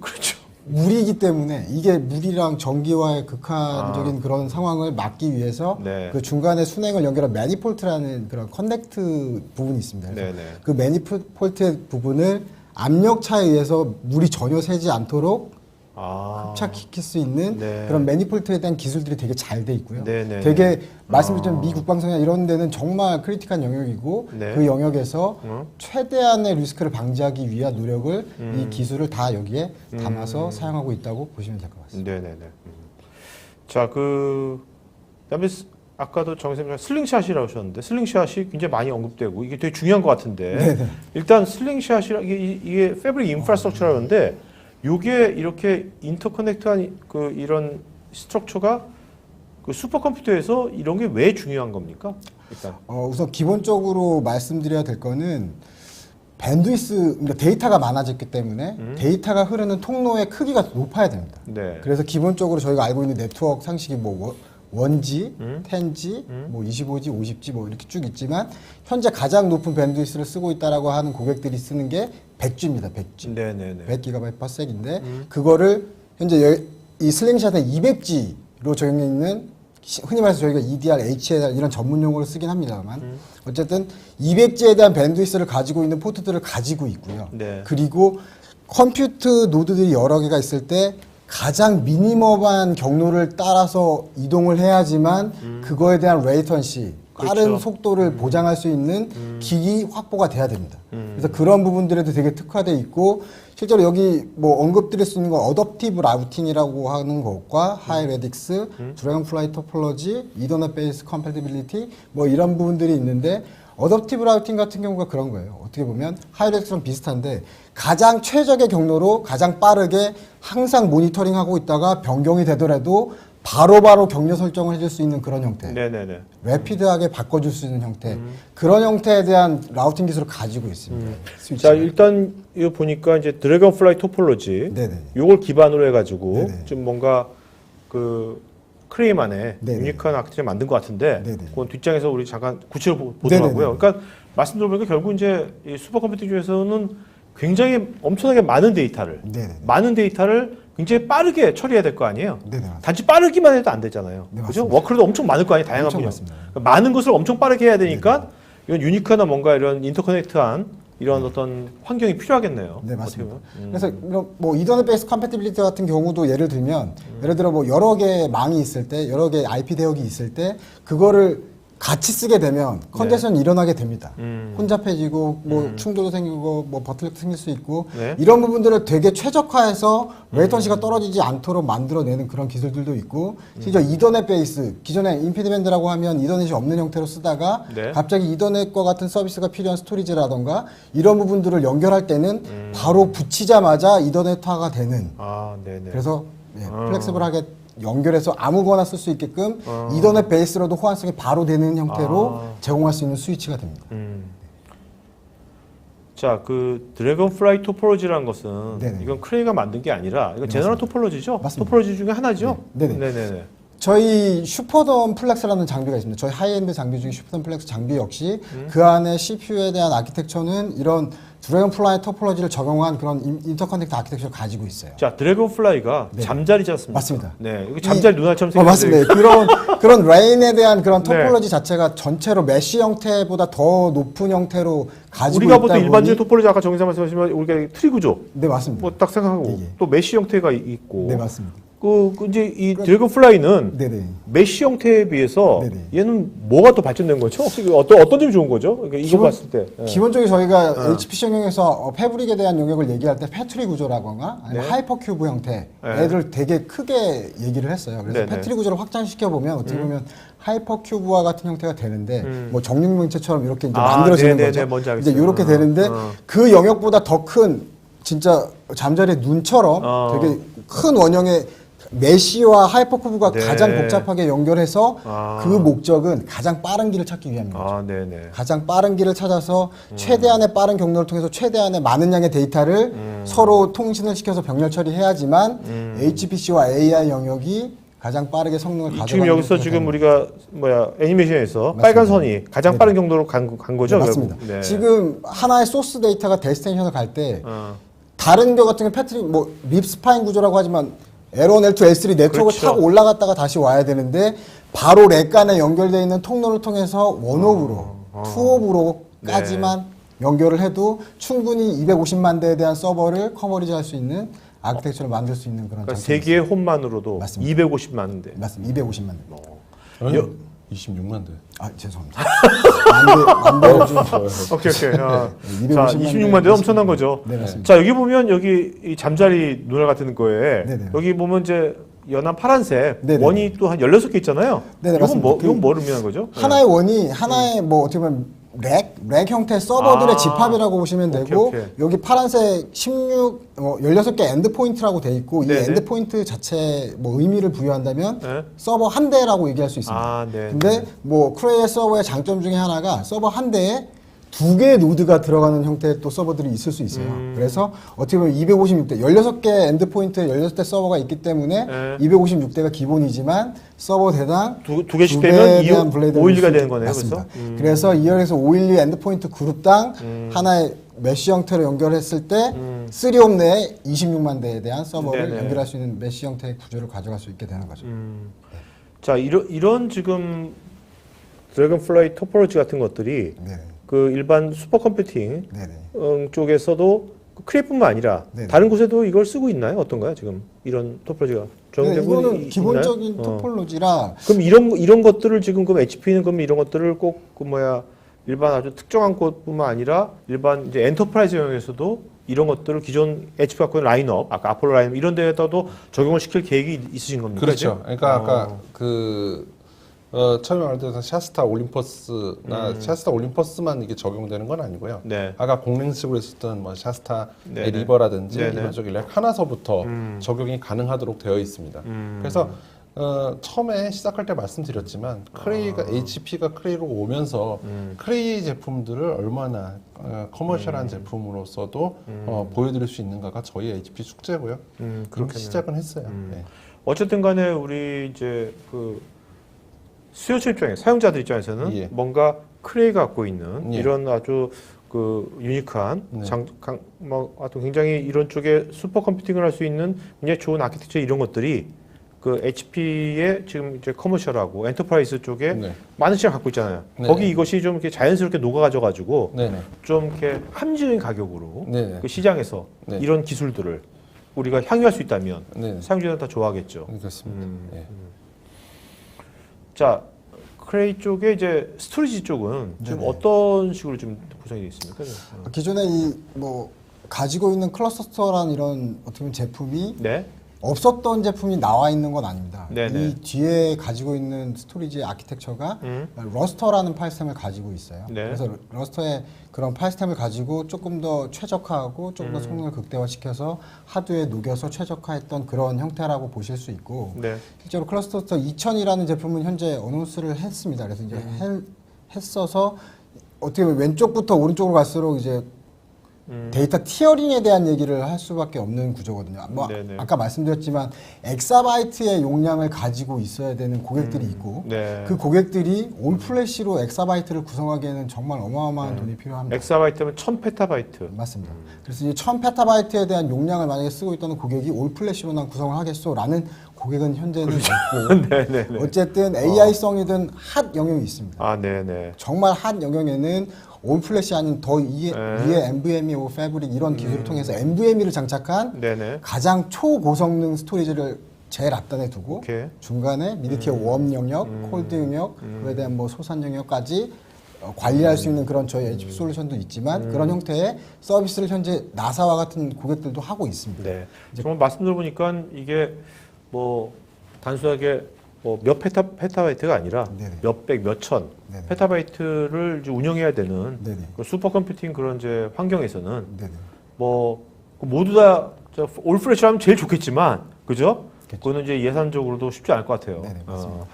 그렇죠. 물이기 때문에 이게 물이랑 전기와의 극한적인 그런 상황을 막기 위해서 네. 그 중간에 순행을 연결한 매니폴트라는 그런 커넥트 부분이 있습니다. 그래서 네네. 그 매니폴트의 부분을 압력 차에 의해서 물이 전혀 새지 않도록 아. 흡착시킬 수 있는 네. 그런 매니폴트에 대한 기술들이 되게 잘 돼 있고요. 네네. 되게 말씀드렸던 미 국방성이나 이런 데는 정말 크리티컬한 영역이고 네. 그 영역에서 응? 최대한의 리스크를 방지하기 위한 노력을 이 기술을 다 여기에 담아서 사용하고 있다고 보시면 될 것 같습니다. 네네네. 자, 그다음에 아까도 정 선생님 슬링샷이라고 하셨는데 슬링샷이 굉장히 많이 언급되고 이게 되게 중요한 것 같은데 네네. 일단 슬링샷이라 이게 패브릭 인프라스트럭처라는데 요게 이렇게 인터커넥트한 그 이런 스트럭처가 그 슈퍼컴퓨터에서 이런 게 왜 중요한 겁니까? 일단 우선 기본적으로 말씀드려야 될 거는 밴드위스, 그러니까 데이터가 많아졌기 때문에 데이터가 흐르는 통로의 크기가 높아야 됩니다. 네. 그래서 기본적으로 저희가 알고 있는 네트워크 상식이 뭐 원지, 10G, 뭐 25G, 50G 뭐 이렇게 쭉 있지만 현재 가장 높은 밴드위스를 쓰고 있다라고 하는 고객들이 쓰는 게 100G입니다. 100G. 네네네. 100GB/s인데 그거를 현재 이 슬링샷은 200G로 적용해 있는 흔히 말해서 저희가 EDR, HDR 이런 전문 용어를 쓰긴 합니다만 어쨌든 200G에 대한 밴드위스를 가지고 있는 포트들을 가지고 있고요. 네. 그리고 컴퓨터 노드들이 여러 개가 있을 때 가장 미니멈한 경로를 따라서 이동을 해야지만 그거에 대한 레이턴시, 빠른 그렇죠. 속도를 보장할 수 있는 기기 확보가 돼야 됩니다. 그래서 그런 부분들에도 되게 특화돼 있고 실제로 여기 뭐 언급드릴 수 있는 건 어댑티브 라우팅이라고 하는 것과 하이레딕스, 드래곤플라이 토폴로지, 이더넷 베이스 컴패티빌리티 뭐 이런 부분들이 있는데 어댑티브 라우팅 같은 경우가 그런 거예요. 어떻게 보면 하이레딕스랑 비슷한데 가장 최적의 경로로 가장 빠르게 항상 모니터링하고 있다가 변경이 되더라도 바로바로 경로 설정을 해줄 수 있는 그런 형태. 네네네. 래피드하게 바꿔줄 수 있는 형태. 그런 형태에 대한 라우팅 기술을 가지고 있습니다. 스위치가. 자, 일단 이거 보니까 이제 드래곤플라이 토폴로지 네네. 요걸 기반으로 해가지고 네네. 좀 뭔가 그 크레임안에 네네. 유니크한 아키텍처를 만든 것 같은데 네네. 그건 뒷장에서 우리 잠깐 구체적으로 보더라고요. 네네네. 그러니까 말씀 들어보니까 결국 이제 이 슈퍼컴퓨터 중에서는 굉장히 엄청나게 많은 데이터를 네네. 많은 데이터를 굉장히 빠르게 처리해야 될 거 아니에요. 네네. 맞습니다. 단지 빠르기만 해도 안 되잖아요. 네, 그죠? 맞습니다. 워크로드 엄청 많을 거 아니에요. 다양한 엄청 분야. 많습니다. 그러니까 많은 것을 엄청 빠르게 해야 되니까 이런 유니크나 뭔가 이런 인터커넥트한 이런 어떤 환경이 필요하겠네요. 네, 맞습니다. 어떻게 보면. 그래서 이런 뭐 이더넷 베이스 컴패티빌리티 같은 경우도 예를 들면 예를 들어 뭐 여러 개의 망이 있을 때 여러 개의 IP 대역이 있을 때 그거를 같이 쓰게 되면 컨제션이 일어나게 됩니다. 혼잡해지고 뭐 충돌도 생기고 뭐 버틀렉도 생길 수 있고 네. 이런 부분들을 되게 최적화해서 레이턴시가 떨어지지 않도록 만들어내는 그런 기술들도 있고 실제 이더넷 베이스 기존에 인피드밴드라고 하면 이더넷이 없는 형태로 쓰다가 네. 갑자기 이더넷과 같은 서비스가 필요한 스토리지라던가 이런 부분들을 연결할 때는 바로 붙이자마자 이더넷화가 되는 아, 네네. 그래서 플렉시블하게 연결해서 아무거나 쓸 수 있게끔 이더넷 베이스로도 호환성이 바로 되는 형태로 제공할 수 있는 스위치가 됩니다. 자, 그 드래곤플라이 토포로지라는 것은 네네. 이건 크레이가 만든 게 아니라 이건 제너럴 토포로지죠? 맞습니다. 토포로지 중에 하나죠? 네. 네네. 네네네. 저희 슈퍼덤 플렉스라는 장비가 있습니다. 저희 하이엔드 장비 중에 슈퍼덤 플렉스 장비 역시 그 안에 CPU에 대한 아키텍처는 이런 드래곤플라이 토폴로지를 적용한 그런 인터커넥트 아키텍처를 가지고 있어요. 자, 드래곤플라이가 네. 잠자리지 않습니까? 맞습니다. 네, 이거 잠자리 눈알처럼 생겼는데 맞습니다. 그런 레인에 대한 그런 네. 토폴로지 자체가 전체로 메쉬 형태보다 더 높은 형태로 가지고 우리가 있다 보통 일반적인 보니 토포로지 아까 정의사 말씀하시면 우리가 트리 구조 네 맞습니다. 뭐 딱 생각하고 예, 예. 또 메쉬 형태가 있고 네 맞습니다. 그 이제 이 드래곤플라이는 네네. 메쉬 형태에 비해서 네네. 얘는 뭐가 더 발전된 거죠? 어떤 점이 좋은 거죠? 그러니까 이거 기본- 봤을 때. 예. 기본적으로 저희가 HPC 영역에서 패브릭에 대한 영역을 얘기할 때 패트리 구조라거나 아니면 네. 하이퍼큐브 형태 네. 애들 되게 크게 얘기를 했어요. 그래서 네네. 패트리 구조를 확장시켜 보면 어떻게 보면 하이퍼큐브와 같은 형태가 되는데 뭐 정육면체처럼 이렇게 이제 아, 만들어지는 네네네. 거죠. 뭔지 이제 알겠어요. 이렇게 되는데 그 영역보다 더 큰 진짜 잠자리 눈처럼 되게 큰 원형의 메쉬와 하이퍼큐브가 네. 가장 복잡하게 연결해서 아. 그 목적은 가장 빠른 길을 찾기 위함입니다. 아, 네네. 가장 빠른 길을 찾아서 최대한의 빠른 경로를 통해서 최대한의 많은 양의 데이터를 서로 통신을 시켜서 병렬 처리해야지만 HPC와 AI 영역이 가장 빠르게 성능을 가져가는 지금 여기서 형태가 지금 됩니다. 우리가 애니메이션에서 맞습니다. 빨간 선이 가장 네네. 빠른 경로로 간 거죠? 네, 맞습니다. 결국? 네. 지금 하나의 소스 데이터가 데스티네이션을 갈 때 어. 다른 경 같은 경우 패트릭 뭐 립스파인 구조라고 하지만 L1, L2, L3 네트워크를 그렇죠. 타고 올라갔다가 다시 와야 되는데 바로 렉 간에 연결되어 있는 통로를 통해서 원옵으로, 투옵으로까지만 연결을 해도 충분히 250만 대에 대한 서버를 커버리지 할 수 있는 아키텍처를 만들 수 있는 그런 그러니까 장점이 세계의 홈만으로도 맞습니다. 250만 대. 맞습니다. 250만 대. 아니, 26만 대. 아 죄송합니다. 만 대를 좀 오케이. 자, 250만 26만 대 엄청난 거죠. 네, 맞습니다. 자, 여기 보면 여기 이 잠자리 눈알 같은 거에 네네. 여기 보면 이제 연한 파란색 네네. 원이 또 한 16개 있잖아요. 네네, 이건 맞습니다. 이건 뭐를 의미하는 거죠? 하나의 원이 하나의 뭐 어떻게 보면 렉 형태의 서버들의 아, 집합이라고 보시면 오케이, 되고 오케이. 여기 파란색 16개 엔드 포인트라고 돼 있고 네네. 이 엔드 포인트 자체 뭐 의미를 부여한다면 네. 서버 한 대라고 얘기할 수 있습니다. 아, 네. 근데 뭐 크레이 서버의 장점 중에 하나가 서버 한 대에 두 개의 노드가 들어가는 형태의 또 서버들이 있을 수 있어요. 그래서 어떻게 보면 256대, 16개 엔드포인트에 16대 서버가 있기 때문에 네. 256대가 기본이지만 서버 대당 두 개씩 두 배에 되면 대한 블레이드를 512가 쓸수 되는 거네요. 맞습니다. 그래서? 그래서 2열에서 512 엔드포인트 그룹당 하나의 메쉬 형태로 연결했을 때 3홈 내에 26만 대에 대한 서버를 네네. 연결할 수 있는 메쉬 형태의 구조를 가져갈 수 있게 되는 거죠. 자, 이런 지금 드래곤플라이 토포로지 같은 것들이 네. 그 일반 슈퍼컴퓨팅 네네. 쪽에서도 크레이뿐만 아니라 네네. 다른 곳에도 이걸 쓰고 있나요? 어떤가요? 지금 이런 토포로지가 네, 적용되고 이거는 있나요? 기본적인 어. 토폴로지라 그럼 이런 것들을 지금 그럼 HP는 그럼 이런 것들을 꼭 그 일반 아주 특정한 곳뿐만 아니라 일반 이제 엔터프라이즈 영역에서도 이런 것들을 기존 HP 갖고 있는 라인업, 아까 아폴로 라인업 이런 데에다도 적용을 시킬 계획이 있으신 겁니까? 그렇죠. 지금? 그러니까 아까 처음에 말했던 샤스타 올림퍼스나 샤스타 올림퍼스만 이게 적용되는 건 아니고요. 네. 아까 공랭식으로 했었던 뭐 샤스타 네네. 리버라든지 네네. 이런 쪽이 렉 하나서부터 적용이 가능하도록 되어 있습니다. 그래서 처음에 시작할 때 말씀드렸지만 크레이가 HP가 크레이로 오면서 크레이 제품들을 얼마나 커머셜한 제품으로서도 보여드릴 수 있는가가 저희 HP 숙제고요. 그렇게 그렇겠네요. 시작은 했어요. 네. 어쨌든 간에 우리 이제 그 수요처 입장에 사용자들 입장에서는 예. 뭔가 크레이가 갖고 있는 예. 이런 아주 그 유니크한 네. 뭐 하여튼 굉장히 이런 쪽에 슈퍼 컴퓨팅을 할 수 있는 굉장히 좋은 아키텍처 이런 것들이 그 HP의 지금 이제 커머셜하고 엔터프라이즈 쪽에 네. 많은 시장 갖고 있잖아요. 네. 거기 이것이 좀 이렇게 자연스럽게 녹아가져 가지고 네네. 좀 이렇게 합리적인 가격으로 네네. 그 시장에서 네. 이런 기술들을 우리가 향유할 수 있다면 네. 사용자들은 다 좋아하겠죠. 그렇습니다. 예. 자, 크레이 쪽에 이제 스토리지 쪽은 좀 네네. 어떤 식으로 좀 구성이 되어 있습니까? 기존에 이 뭐 가지고 있는 클러스터라는 이런 어떻게 보면 제품이 네. 없었던 제품이 나와 있는 건 아닙니다. 네네. 이 뒤에 가지고 있는 스토리지 아키텍처가 러스터라는 파일 시스템을 가지고 있어요. 네. 그래서 러스터의 그런 파일 시스템을 가지고 조금 더 최적화하고 조금 더 성능을 극대화시켜서 하드에 녹여서 최적화했던 그런 형태라고 보실 수 있고 네. 실제로 클러스터 2000이라는 제품은 현재 어노스를 했습니다. 그래서 이제 했어서 어떻게 보면 왼쪽부터 오른쪽으로 갈수록 이제 데이터 티어링에 대한 얘기를 할 수밖에 없는 구조거든요. 뭐 네네. 아까 말씀드렸지만 엑사바이트의 용량을 가지고 있어야 되는 고객들이 있고 네. 그 고객들이 올 플래시로 엑사바이트를 구성하기에는 정말 어마어마한 돈이 필요합니다. 엑사바이트면 1000페타바이트. 맞습니다. 그래서 이 1000페타바이트에 대한 용량을 만약에 쓰고 있다는 고객이 올 플래시로 난 구성을 하겠소라는 고객은 현재는 없고 네네네. 어쨌든 AI성이든 핫 영역이 있습니다. 아, 네네. 정말 핫 영역에는 올 플래시 아닌 더 위에 NVMe, 패브릭 이런 기술을 통해서 NVMe를 장착한 네네. 가장 초고성능 스토리지를 제일 앞단에 두고 오케이. 중간에 미드티어 웜 영역, 콜드 영역, 그에 대한 뭐 소산 영역까지 관리할 수 있는 그런 저희 HP 솔루션도 있지만 그런 형태의 서비스를 현재 나사와 같은 고객들도 하고 있습니다. 네. 정말 말씀 들어보니까 이게 뭐 단순하게 뭐 몇 페타바이트가 아니라 네네. 몇백, 몇천 네네. 페타바이트를 이제 운영해야 되는 네네. 그 슈퍼컴퓨팅 그런 이제 환경에서는 네네. 뭐 모두 다올 플래시 하면 제일 좋겠지만 그죠? 그거는 이제 예산적으로도 쉽지 않을 것 같아요. 네네, 맞습니다.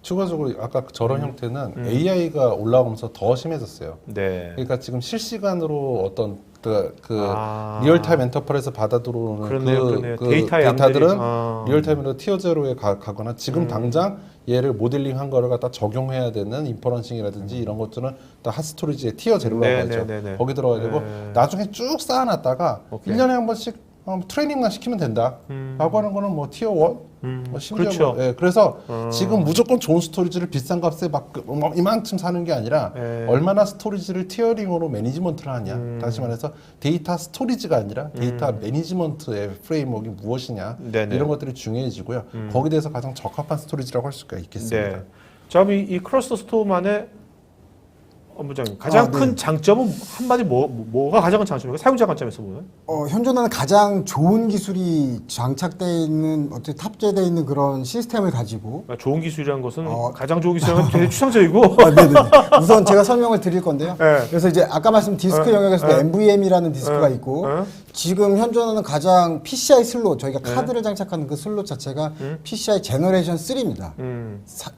추가적으로 아까 저런 형태는 AI가 올라오면서 더 심해졌어요. 네. 그러니까 지금 실시간으로 어떤 그 아. 리얼타임 엔터프라이즈 받아 들어오는 그러네요. 그 데이터 데이터들은 양들이. 리얼타임으로 티어 제로에 가거나 지금 당장 얘를 모델링한 거를 갖다 적용해야 되는 인퍼런싱이라든지 이런 것들은 다 핫스토리지의 티어 제로라고 네, 하죠. 네, 네, 네. 거기 들어가야 되고 네. 나중에 쭉 쌓아놨다가 오케이. 1년에 한 번씩 트레이닝만 시키면 된다. 라고 하는 거는 뭐 티어 1? 뭐 심지어 그렇죠. 뭐, 예, 그래서 지금 무조건 좋은 스토리지를 비싼 값에 막 이만큼 사는 게 아니라 얼마나 스토리지를 티어링으로 매니지먼트를 하냐. 다시 말해서 데이터 스토리지가 아니라 데이터 매니지먼트의 프레임워크가 무엇이냐. 네네. 이런 것들이 중요해지고요. 거기에 대해서 가장 적합한 스토리지라고 할 수가 있겠습니다. 네. 자, 그럼 이 클러스터 스토어만의 본부장님 가장 네. 큰 장점은 한마디 뭐가 가장 큰 장점입니까? 사용자 관점에서 보면? 현존하는 가장 좋은 기술이 장착되어 있는 어떻게 탑재되어 있는 그런 시스템을 가지고 그러니까 좋은 기술이라는 것은 가장 좋은 기술은 되게 추상적이고 네네. 우선 제가 설명을 드릴 건데요. 네. 그래서 이제 아까 말씀 디스크 영역에서도 NVMe라는 디스크가 있고 네. 지금 현존하는 가장 PCI 슬롯 저희가 카드를 장착하는 그 슬롯 자체가 PCI 제너레이션 3입니다.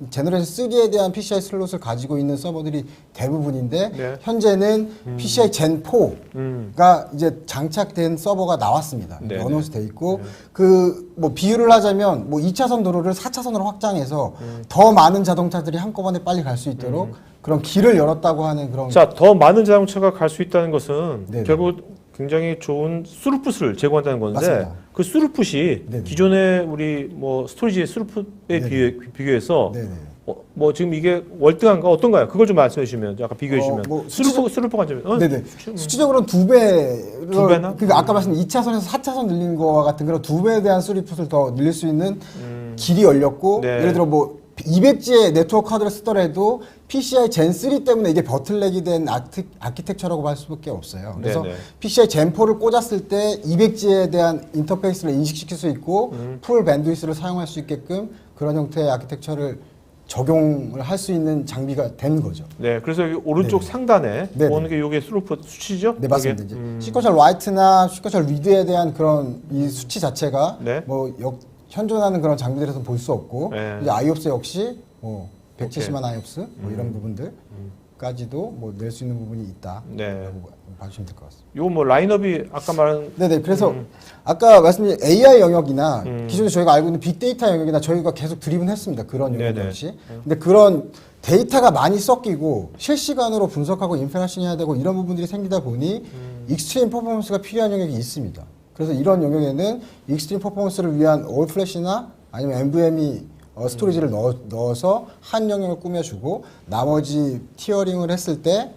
제너레이션 3에 대한 PCI 슬롯을 가지고 있는 서버들이 대부분인데 네. 현재는 PCI 젠 4가 이제 장착된 서버가 나왔습니다. 네, 어노스 돼 있고 그 뭐 비유를 하자면 뭐 2차선 도로를 4차선으로 확장해서 더 많은 자동차들이 한꺼번에 빨리 갈 수 있도록 그런 길을 열었다고 하는 그런 자, 더 많은 자동차가 갈 수 있다는 것은 네네. 결국 굉장히 좋은 스루풋을 제공한다는 건데 맞습니다. 그 스루풋이 네네. 기존의 우리 뭐 스토리지의 스루풋에 비교해서 네네. 뭐 지금 이게 월등한가 어떤가요? 그걸 좀 말씀해 주시면 아까 비교해 주시면 뭐 스루풋 관점에 네네. 수치적으로는 두 배를 두 배나? 그러니까 아까 말씀 2차선에서 4차선 늘린 거와 같은 그런 두 배에 대한 스리풋을 더 늘릴 수 있는 길이 열렸고 네. 예를 들어 뭐 200G의 네트워크 카드를 쓰더라도 PCI Gen 3 때문에 이게 버틀렉이 된 아키텍처라고 할 수밖에 없어요. 그래서 네네. PCI Gen 4를 꽂았을 때 200G에 대한 인터페이스를 인식시킬 수 있고 풀 밴드위스를 사용할 수 있게끔 그런 형태의 아키텍처를 적용을 할 수 있는 장비가 된 거죠. 네, 그래서 여기 오른쪽 상단에 네네. 보는 게 이게 스루풋 수치죠? 네, 맞습니다. 이제 시커셜 라이트나 시커셜 리드에 대한 그런 이 수치 자체가 네. 뭐 현존하는 그런 장비들에서 볼 수 없고 네. 이제 아이옵스 역시 뭐 170만 아이옵스 뭐 이런 부분들 까지도 뭐 낼 수 있는 부분이 있다. 네. 라고 봐주시면 될 것 같습니다. 요거 뭐 라인업이 아까 말한 네네. 그래서 아까 말씀드린 AI 영역이나 음. 기존에 저희가 알고 있는 빅데이터 영역이나 저희가 계속 드립은 했습니다. 그런 네네. 영역 역시. 근데 그런 데이터가 많이 섞이고 실시간으로 분석하고 인페레이션 해야 되고 이런 부분들이 생기다 보니 익스트림 퍼포먼스가 필요한 영역이 있습니다. 그래서 이런 영역에는 익스트림 퍼포먼스를 위한 올 플래시나 아니면 NVMe 스토리지를 넣어서 한 영역을 꾸며주고 나머지 티어링을 했을 때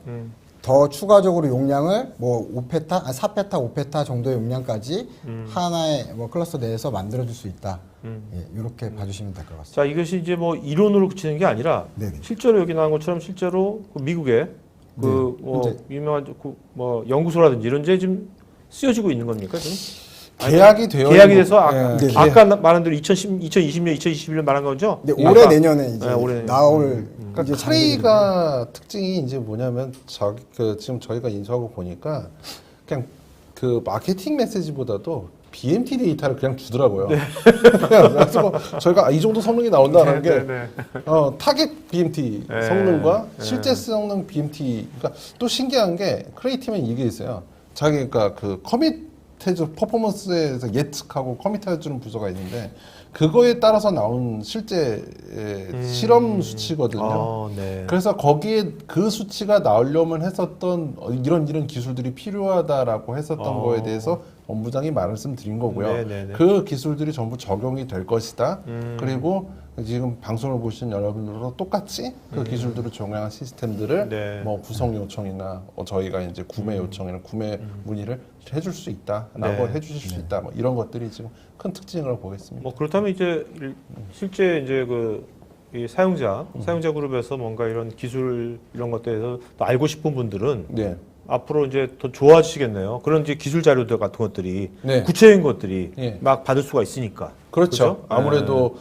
더 추가적으로 용량을 뭐 5페타, 4페타, 5페타 정도의 용량까지 하나의 뭐 클러스터 내에서 만들어줄 수 있다. 예, 이렇게 봐주시면 될 것 같습니다. 자 이것이 이제 뭐 이론으로 그치는 게 아니라 네네. 실제로 여기 나온 것처럼 실제로 그 미국의 그 네, 뭐 현재. 유명한 그 뭐 연구소라든지 이런 데 지금 쓰여지고 있는 겁니까 지금? 계약이 되어 계약이 있는 돼서 거- 아까, 예, 아까 말한 대로 2020년, 2021년 말한 거죠? 근데 아까. 올해 내년에 이제 네, 올해 나올 그러니까 이제 크레이가 특징이 이제 뭐냐면 지금 저희가 인수하고 보니까 그냥 그 마케팅 메시지보다도 BMT 데이터를 그냥 주더라고요. 그래서 저희가 이 정도 성능이 나온다는 게 타겟 BMT 네. 성능과 네. 실제 성능 BMT. 그러니까 또 신기한 게 크리에이티브는 이게 있어요. 자기가 그 커밋해주 퍼포먼스에서 예측하고 커밋해주는 부서가 있는데 그거에 따라서 나온 실제 실험 수치거든요. 네. 그래서 거기에 그 수치가 나오려면 했었던 이런 기술들이 필요하다라고 했었던 거에 대해서 본부장이 말씀드린 거고요. 네네네. 그 기술들이 전부 적용이 될 것이다. 그리고 지금 방송을 보시는 여러분들도 똑같이 그 기술들을 적용한 시스템들을 네. 뭐 구성 요청이나 저희가 이제 구매 요청이나 구매 문의를 해줄 수 있다라고 네. 해주실 수 있다. 뭐 이런 것들이 지금 큰 특징으로 보겠습니다. 뭐 그렇다면 이제 실제 이제 이 사용자 그룹에서 뭔가 이런 기술 이런 것들에 대해서 또 알고 싶은 분들은 네. 앞으로 이제 더 좋아지시겠네요. 그런 이제 기술 자료들 같은 것들이 네. 구체적인 것들이 예. 막 받을 수가 있으니까. 그렇죠. 그죠? 아무래도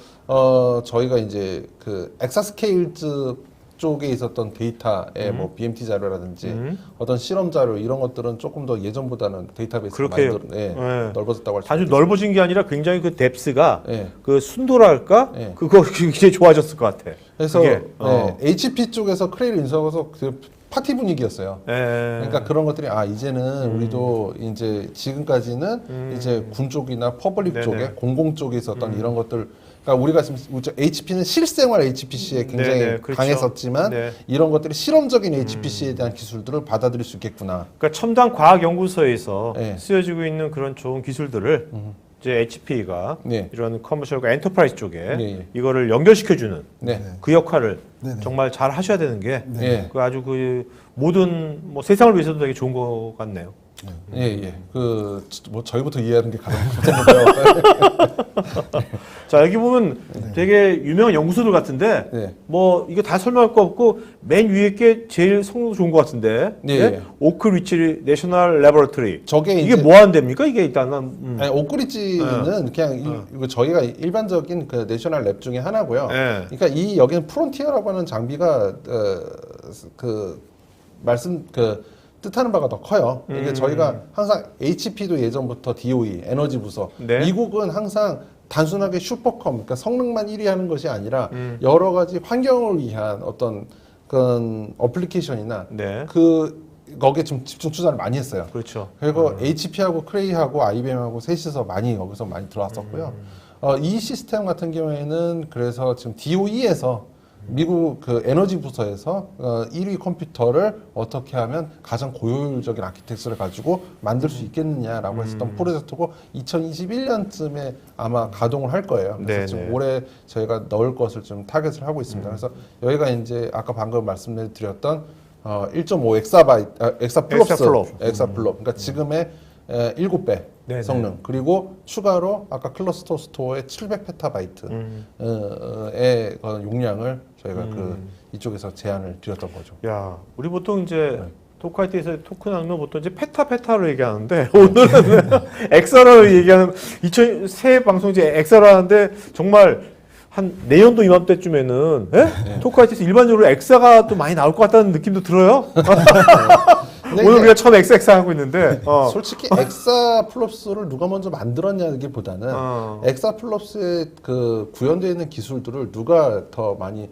저희가 이제 그 엑사스케일즈 쪽에 있었던 데이터의 뭐 BMT 자료라든지 어떤 실험 자료 이런 것들은 조금 더 예전보다는 데이터베이스가 많이 그렇게 예, 예. 넓어졌다고 할 수 단순히 있겠습니다. 넓어진 게 아니라 굉장히 그 뎁스가 예. 그 순도랄까 예. 그거 굉장히 좋아졌을 것 같아. 그래서 그게, HP 쪽에서 크레이를 인수하고서 그 파티 분위기였어요. 예. 그러니까 그런 것들이 이제는 우리도 이제 지금까지는 이제 군 쪽이나 퍼블릭 네네. 쪽에 공공 쪽에 있었던 이런 것들. 그러니까 우리가 지금 HP는 실생활 HPC에 굉장히 네네, 그렇죠. 강했었지만 네. 이런 것들이 실험적인 HPC에 대한 기술들을 받아들일 수 있겠구나. 그러니까 첨단 과학 연구소에서 예. 쓰여지고 있는 그런 좋은 기술들을 이제 HP가 네. 이런 커머셜과 엔터프라이즈 쪽에 예. 이거를 연결시켜주는 네. 그 역할을 네네. 정말 잘 하셔야 되는 게 예. 그 아주 그 모든 뭐 세상을 위해서도 되게 좋은 것 같네요. 예, 예. 뭐 저희부터 이해하는 게 가장 먼저인데요. 자 여기 보면 되게 유명한 연구소들 같은데 네. 뭐 이거 다 설명할 거 없고 맨 위에 게 제일 성능 좋은 것 같은데 네. 오크 리치 내셔널 레버러터리 저게 이게 이제 뭐 하는 데입니까? 이게 일단은 아니, 오크리지는 그냥 이거 저희가 일반적인 그 내셔널 랩 중에 하나고요. 네. 그러니까 여기는 프론티어라고 하는 장비가 뜻하는 바가 더 커요. 이게 저희가 항상 HP도 예전부터 DOE 에너지 부서 네. 미국은 항상 단순하게 슈퍼컴 그러니까 성능만 1위 하는 것이 아니라 여러 가지 환경을 위한 어떤 그런 어플리케이션이나 네. 거기에 좀 집중 투자를 많이 했어요. 그렇죠. 그리고 HP하고 크레이하고 IBM하고 셋이서 여기서 많이 들어왔었고요. 이 시스템 같은 경우에는 그래서 지금 DOE에서 미국 그 에너지 부서에서 1위 컴퓨터를 어떻게 하면 가장 고효율적인 아키텍처를 가지고 만들 수 있겠느냐라고 했었던 프로젝트고 2021년쯤에 아마 가동을 할 거예요. 그래서 네네. 지금 올해 저희가 넣을 것을 좀 타겟을 하고 있습니다. 그래서 여기가 이제 아까 방금 말씀드렸던 1.5 엑사플롭. 그러니까 지금의 7배 네네. 성능 그리고 추가로 아까 클러스터 스토어의 700페타바이트의 용량을 저희가 이쪽에서 제안을 드렸던 거죠. 야, 우리 보통 이제 네. 토크아이티에서 토크 나누면 보통 이제 페타로 얘기하는데 오늘은 엑사로 얘기하는 새 방송 이제 엑사로 하는데 정말 한 내년도 이맘때쯤에는 토크아이티에서 일반적으로 엑사가 또 많이 나올 것 같다는 느낌도 들어요. 근데 오늘 이제 우리가 처음 엑사 하고 있는데 솔직히 엑사플롭스를 누가 먼저 만들었냐기보다는 엑사플롭스에 그 구현되어 있는 기술들을 누가 더 많이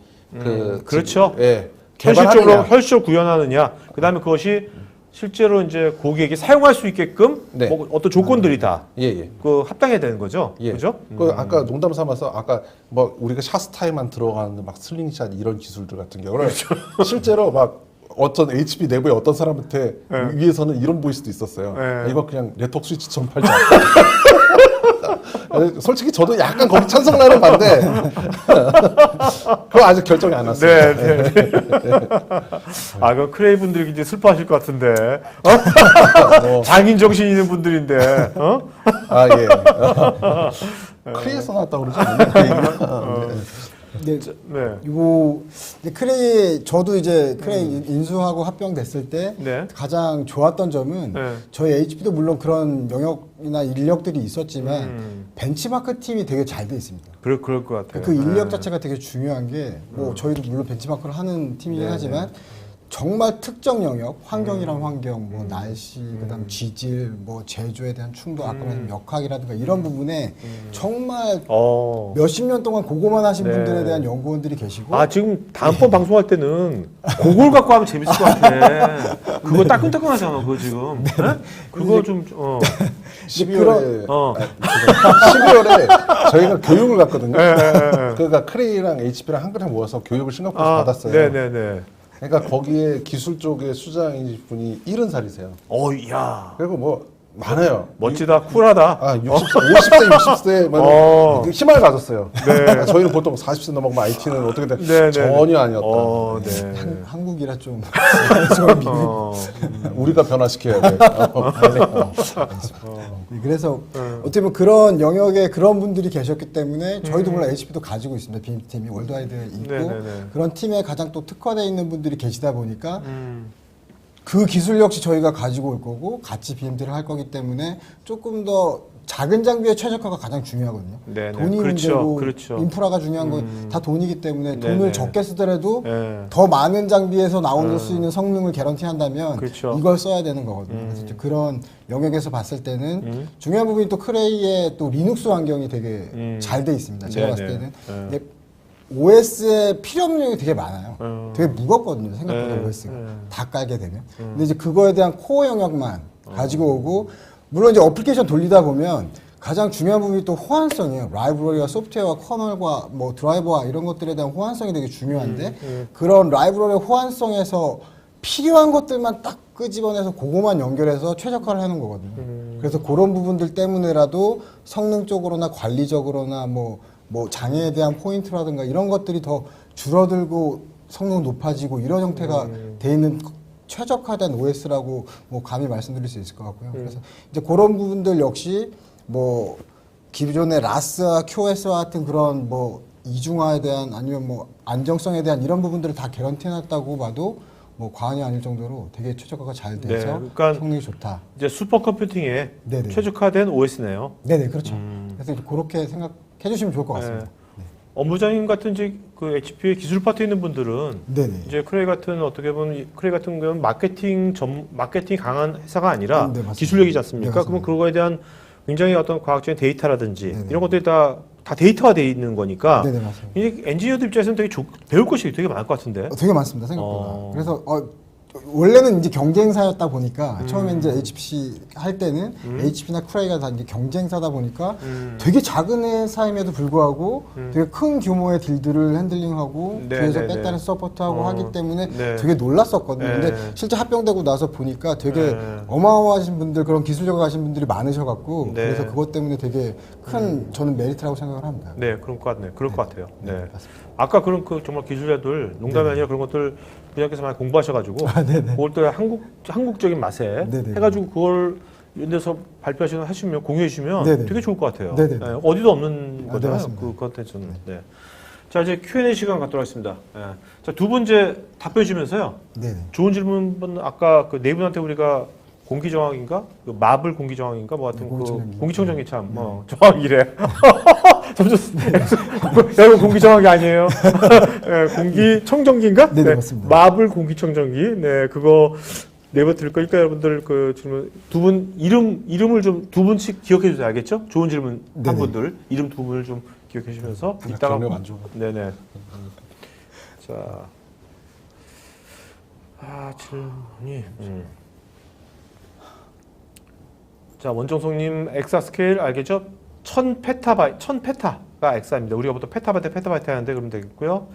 그렇죠. 예. 개발하느냐. 현실적으로 구현하느냐. 그다음에 그것이 실제로 이제 고객이 사용할 수 있게끔 네. 뭐 어떤 조건들이 다 예. 그 합당해야 되는 거죠. 예. 그죠? 그 아까 농담 삼아서 아까 뭐 우리가 샷 스타일만 들어가는 막 슬링샷 이런 기술들 같은 경우는 실제로 막 어떤 HP 내부의 어떤 사람한테 위에서는 이런 보이스도 있었어요. 네. 이거 그냥 네트워크 스위치처럼 팔자. 솔직히 저도 약간 거기 찬성나는 반대. 그거 아직 결정이 안 왔어요. 네. 아, 그 크레이 분들이 이제 슬퍼하실 것 같은데. 장인 정신 있는 분들인데. 아 예. 크레이에서 나왔다고 그러죠? 네. 네. 요 크레이 저도 이제 크레이 인수하고 합병됐을 때 네. 가장 좋았던 점은 네. 저희 HP도 물론 그런 영역이나 인력들이 있었지만 벤치마크 팀이 되게 잘 돼 있습니다. 그럴 것 같아요. 그 인력 자체가 되게 중요한 게 뭐 저희도 물론 벤치마크를 하는 팀이긴 네, 하지만 정말 특정 영역, 환경이란 환경, 뭐 날씨, 그다음 지질, 뭐 제조에 대한 충돌, 아까 말한 역학이라든가 이런 부분에 정말 몇십 년 동안 그거만 하신 네. 분들에 대한 연구원들이 계시고 아, 지금 다음번 방송할 때는 그걸 갖고 하면 재밌을 것 같아. 그거 따끈따끈하잖아, 그거 지금. 네? 그거 좀, 12월에 어. 12월에 저희가 교육을 갔거든요. 네. 그러니까 크레이랑 HP랑 한 그릇 모아서 교육을 싱가포르에서 받았어요. 네네네. 그러니까 거기에 기술 쪽에 수장인 분이 70살이세요. 야. 그리고 뭐 많아요. 멋지다, 쿨하다. 아, 50세, 60세만 희망을 가졌어요. 네. 저희는 보통 40세 넘어가면 IT는 어떻게 돼? 네, 전혀 아니었다. 네. 한국이라 좀 우리가 변화시켜야 돼. 그래서 어떻게 보면 그런 영역에 그런 분들이 계셨기 때문에 저희도 물론 HP도 가지고 있습니다. BM팀이 월드와이드에 있고 네네네. 그런 팀에 가장 또 특화되어 있는 분들이 계시다 보니까 그 기술 역시 저희가 가지고 올 거고 같이 BMT를 할 거기 때문에 조금 더 작은 장비의 최적화가 가장 중요하거든요. 네네. 돈이 그렇죠. 문제고 그렇죠. 인프라가 중요한 건 다 돈이기 때문에 네네. 돈을 적게 쓰더라도 네. 더 많은 장비에서 나올 수 있는 성능을 개런티한다면 그렇죠. 이걸 써야 되는 거거든요. 그래서 이제 그런 영역에서 봤을 때는 중요한 부분이 또 크레이의 또 리눅스 환경이 되게 잘 돼 있습니다. 제가 봤을 네네. 때는 네. 이게 OS에 필요 없는 영역이 되게 많아요. 되게 무겁거든요. 생각보다 네. OS가 다 깔게 되면. 근데 이제 그거에 대한 코어 영역만 가지고 오고 물론 이제 어플리케이션 돌리다 보면 가장 중요한 부분이 또 호환성이에요. 라이브러리와 소프트웨어와 커널과 뭐 드라이버와 이런 것들에 대한 호환성이 되게 중요한데 그런 라이브러리의 호환성에서 필요한 것들만 딱 끄집어내서 그거만 연결해서 최적화를 하는 거거든요. 그래서 그런 부분들 때문에라도 성능적으로나 관리적으로나 뭐 장애에 대한 포인트라든가 이런 것들이 더 줄어들고 성능 높아지고 이런 형태가 돼 있는 최적화된 OS라고 뭐 감히 말씀드릴 수 있을 것 같고요. 그래서 이제 그런 부분들 역시 뭐 기존의 라스와 QoS와 같은 그런 뭐 이중화에 대한 아니면 뭐 안정성에 대한 이런 부분들을 다 개런티해놨다고 봐도 뭐 과언이 아닐 정도로 되게 최적화가 잘 돼서 네, 그러니까 성능이 좋다. 이제 슈퍼컴퓨팅에 네네. 최적화된 OS네요. 네네 그렇죠. 그래서 이제 그렇게 생각해 주시면 좋을 것 같습니다. 업무장님 같은 이제 그 HP의 기술 파트에 있는 분들은 네네. 이제 크레이 같은 어떻게 보면 크레이 같은 경우는 마케팅 강한 회사가 아니라 네, 맞습니다. 기술력이지 않습니까? 네, 맞습니다. 그러면 그거에 대한 굉장히 어떤 과학적인 데이터라든지 네네. 이런 것들이 다 데이터화되어 있는 거니까 네네 맞습니다. 이제 엔지니어들 입장에서는 되게 배울 것이 되게 많을 것 같은데. 되게 많습니다 생각보다. 그래서 원래는 이제 경쟁사였다 보니까 처음에 이제 HPC 할 때는 HP나 크레이가 다 이제 경쟁사다 보니까 되게 작은 회사임에도 불구하고 되게 큰 규모의 딜들을 핸들링하고 네, 뒤에서 네, 네. 백다른 서포트하고 하기 때문에 네. 되게 놀랐었거든요. 네. 근데 실제 합병되고 나서 보니까 되게 네. 어마어마하신 분들 그런 기술력을 가신 분들이 많으셔갖고 네. 그래서 그것 때문에 되게 큰 저는 메리트라고 생각을 합니다. 네, 그럴 것 같네. 그럴 것 같아요. 네. 맞습니다. 아까 그런 그 정말 기술자들 농담이 아니라 그런 것들 분야께서 많이 공부하셔가지고 그걸 또 한국적인 맛에 네네. 해가지고 그걸 이런 데서 하시면 공유해 주시면 네네. 되게 좋을 것 같아요. 네네. 네, 어디도 없는 네, 거잖아요. 맞습니다. 그 컨텐츠는. 네. 자 이제 Q&A 시간 갖도록 하겠습니다. 네. 자, 두 분 이제 답변 주시면서요. 네네. 좋은 질문 아까 그 네 분한테 우리가 공기정학인가? 그 마블 공기정학인가? 뭐 같은 공기청정기. 그 공기청정기 참 정학이래. 점점 이거 공기정학이 아니에요. 네, 공기청정기인가? 네네, 맞습니다. 마블 공기청정기. 네, 그거 네번 드릴 거니까 여러분들 그 질문 두 분 이름을 좀 두 분씩 기억해 주세요. 알겠죠? 좋은 질문 한 네네. 분들 이름 두 분을 좀 기억해 주시면서 이따가 경력 안 좋아. 네네. 자. 질문이. 자, 원정송님 엑사스케일 알겠죠? 1000페타가 엑사입니다. 우리가 보통 페타바이트 하는데 그러면 되겠고요.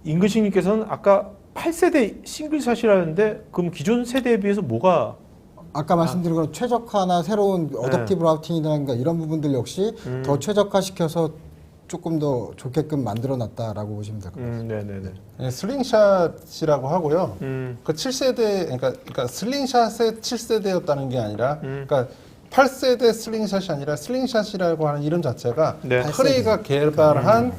임근식님께서는 아까 8세대 싱글샷이라는데 그럼 기존 세대에 비해서 뭐가 아까 말씀드린 건 최적화나 새로운 어댑티브 라우팅이라든가 이런 부분들 역시 더 최적화시켜서 조금 더 좋게끔 만들어놨다라고 보시면 될 것 같아요. 네네네. 네, 슬링샷이라고 하고요. 그 7세대, 그러니까 슬링샷의 7세대였다는 게 아니라, 그러니까 8세대 슬링샷이 아니라 슬링샷이라고 하는 이름 자체가 네. 크레이가 개발한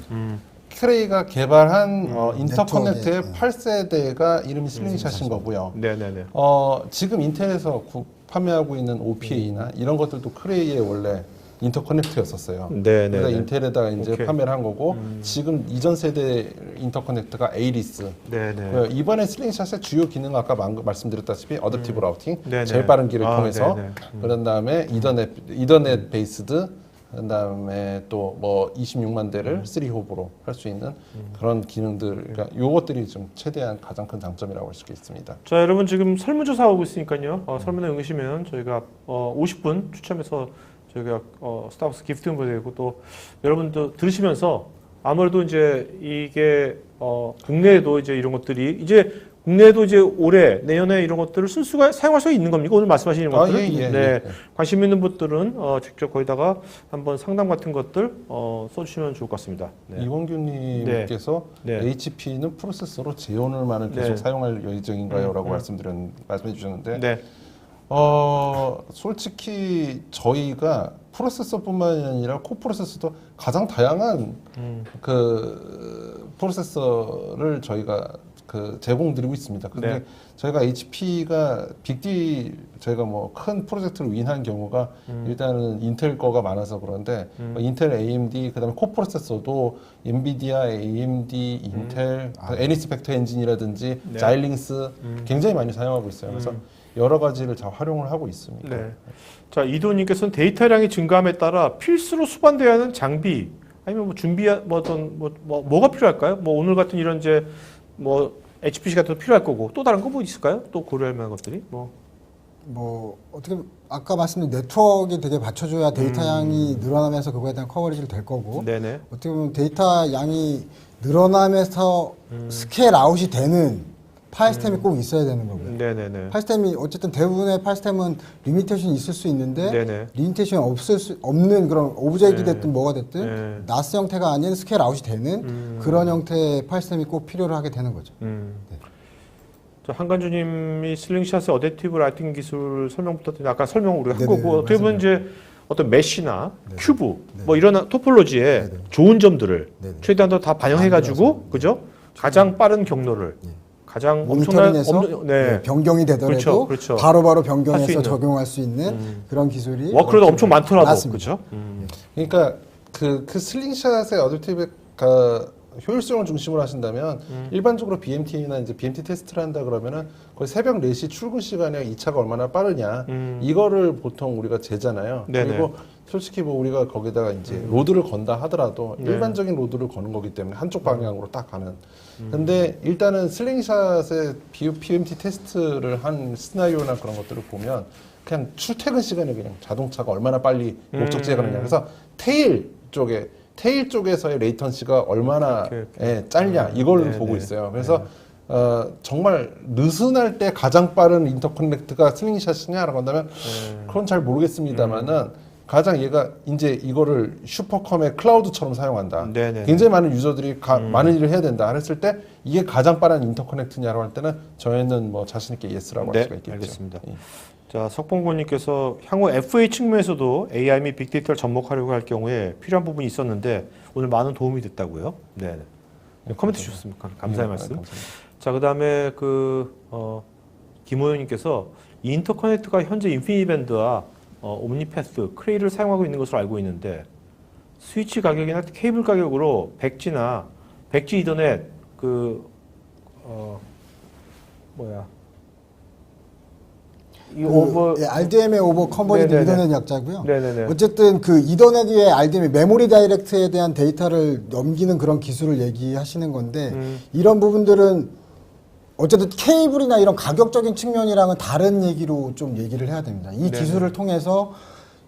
인터커넥트의 네트워크에, 8세대가 이름이 슬링샷인 거고요. 네네네. 지금 인텔에서 판매하고 있는 OPA나 이런 것들도 크레이의 원래 인터커넥트였었어요. 네네네. 그래서 인텔에다가 이제 오케이. 판매를 한 거고 지금 이전 세대 인터커넥트가 에이리스. 네네. 이번에 슬링샷의 주요 기능은 아까 말씀드렸다시피 어댑티브 라우팅, 네네. 제일 빠른 길을 통해서 네네. 그런 다음에 이더넷 베이스드 그다음에 또 뭐 26만 대를 3홉으로 할 수 있는 그런 기능들, 그러니까 요것들이 좀 최대한 가장 큰 장점이라고 할 수 있습니다. 자, 여러분 지금 설문조사 하고 있으니까요. 설문에 응하시면 저희가 50분 추첨해서 저희가 스타벅스 기프트 보내고 또 여러분도 들으시면서 아무래도 이제 이게 국내에도 이제 이런 것들이 이제 국내에도 이제 올해 내년에 이런 것들을 사용할 수 있는 겁니까? 오늘 말씀하시는 것들. 예. 네. 관심 있는 분들은 직접 거기다가 한번 상담 같은 것들 써주시면 좋을 것 같습니다. 네. 이원규님께서 네. HP는 프로세서로 제온을만을 계속 네. 사용할 예정인가요?라고 말씀해 주셨는데, 네. 솔직히 저희가 프로세서뿐만이 아니라 코프로세서도 가장 다양한 그 프로세서를 저희가 제공드리고 있습니다. 근데 네. 저희가 HP가 저희가 뭐 큰 프로젝트를 윈한 경우가 일단은 인텔 거가 많아서 그런데 인텔, AMD, 그다음에 코프로세서도 엔비디아, AMD, 인텔, 애니스펙터 엔진이라든지 네. 자일링스 굉장히 많이 사용하고 있어요. 그래서 여러 가지를 다 활용을 하고 있습니다. 네. 자, 이도님께서는 데이터량이 증가함에 따라 필수로 수반되어야 하는 장비 아니면 뭐 뭐가 필요할까요? 뭐 오늘 같은 이런 이제 뭐 HPC 같은 거 필요할 거고 또 다른 거 뭐 있을까요? 또 고려할 만한 것들이 어떻게 아까 말씀드린 네트워크에 되게 받쳐줘야 데이터 양이 늘어나면서 그거에 대한 커버리지를 될 거고 네네. 어떻게 보면 데이터 양이 늘어나면서 스케일 아웃이 되는 파일 시스템이 꼭 있어야 되는 거고요. 네네네. 파일 시스템이 어쨌든 대부분의 파일 시스템은 리미테이션이 있을 수 있는데 네네. 리미테이션이 없는 그런 오브젝이 네. 됐든 뭐가 됐든 네. 나스 형태가 아닌 스케일 아웃이 되는 그런 형태의 파일 시스템이 꼭 필요로 하게 되는 거죠. 자, 한간주님이 슬링샷의 어댑티브 라이팅 기술 설명 부탁드립니다. 아까 설명 우리가 한 네네, 거고 어떻게 보면 맞습니다. 이제 어떤 메쉬나 네네. 큐브 네네. 뭐 이런 토폴로지에 네네. 좋은 점들을 네네. 최대한 다 반영해가지고 만들어서. 그죠? 가장 빠른 경로를 네. 가장 모니터링해서 네. 변경이 되더라도 그렇죠. 바로바로 할수 변경해서 있는. 적용할 수 있는 그런 기술이 워크로드 엄청 많더라도 맞습니다. 그죠? 그러니까 그 슬링샷의 어댑티브 효율성을 중심으로 하신다면 일반적으로 BMT나 이제 BMT 테스트를 한다 그러면은 거의 새벽 4시 출근 시간에 이 차가 얼마나 빠르냐 이거를 보통 우리가 재잖아요. 네네. 그리고 솔직히 뭐 우리가 거기다가 이제 로드를 건다 하더라도 네. 일반적인 로드를 거는 거기 때문에 한쪽 방향으로 딱 가는. 근데 일단은 슬링샷의 BMT 테스트를 한 시나리오나 그런 것들을 보면 그냥 출퇴근 시간에 그냥 자동차가 얼마나 빨리 목적지에 가느냐. 그래서 테일 쪽에서의 레이턴시가 얼마나 오케이. 짧냐 이걸 네, 보고 네. 있어요. 그래서 정말 느슨할 때 가장 빠른 인터커넥트가 슬링샷이냐라고 한다면 그건 잘 모르겠습니다만은 가장 얘가 이제 이거를 슈퍼컴의 클라우드처럼 사용한다. 네네. 굉장히 많은 유저들이 많은 일을 해야 된다. 했을 때 이게 가장 빠른 인터커넥트냐라고 할 때는 저희는 뭐 자신 있게 예스라고 할 수가 있겠죠. 알겠습니다. 예. 자, 석봉고님께서 향후 FA 측면에서도 AI 및 빅데이터를 접목하려고 할 경우에 필요한 부분이 있었는데 오늘 많은 도움이 됐다고요. 네. 코멘트 주셨습니까? 감사의 말씀. 감사합니다. 자, 그다음에 김호영님께서 인터커넥트가 현재 인피니밴드와 옴니패스, 크레이를 사용하고 있는 것으로 알고 있는데 스위치 가격이나 케이블 가격으로 백지 이더넷 이 오버 RDMA 오버 컨버리드 네네네. 이더넷 약자고요. 네네네. 어쨌든 그 이더넷 위에 RDMA 메모리 다이렉트에 대한 데이터를 넘기는 그런 기술을 얘기하시는 건데 이런 부분들은 어쨌든 케이블이나 이런 가격적인 측면이랑은 다른 얘기로 좀 얘기를 해야 됩니다. 이 네네. 기술을 통해서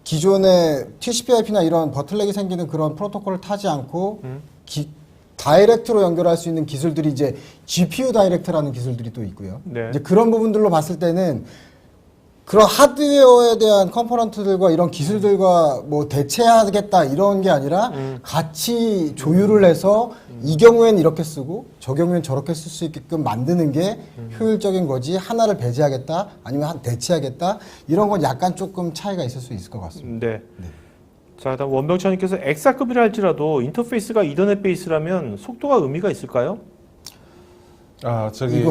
기존의 TCP/IP나 이런 버틀렉이 생기는 그런 프로토콜을 타지 않고 다이렉트로 연결할 수 있는 기술들이 이제 GPU 다이렉트라는 기술들이 또 있고요. 네. 이제 그런 부분들로 봤을 때는 그런 하드웨어에 대한 컴포넌트들과 이런 기술들과 뭐 대체하겠다 이런 게 아니라 같이 조율을 해서 이 경우엔 이렇게 쓰고 저 경우엔 저렇게 쓸 수 있게끔 만드는 게 효율적인 거지 하나를 배제하겠다 아니면 대체하겠다 이런 건 약간 조금 차이가 있을 수 있을 것 같습니다. 네. 자, 다음 원병찬님께서 엑사급이라 할지라도 인터페이스가 이더넷 베이스라면 속도가 의미가 있을까요? 아 저기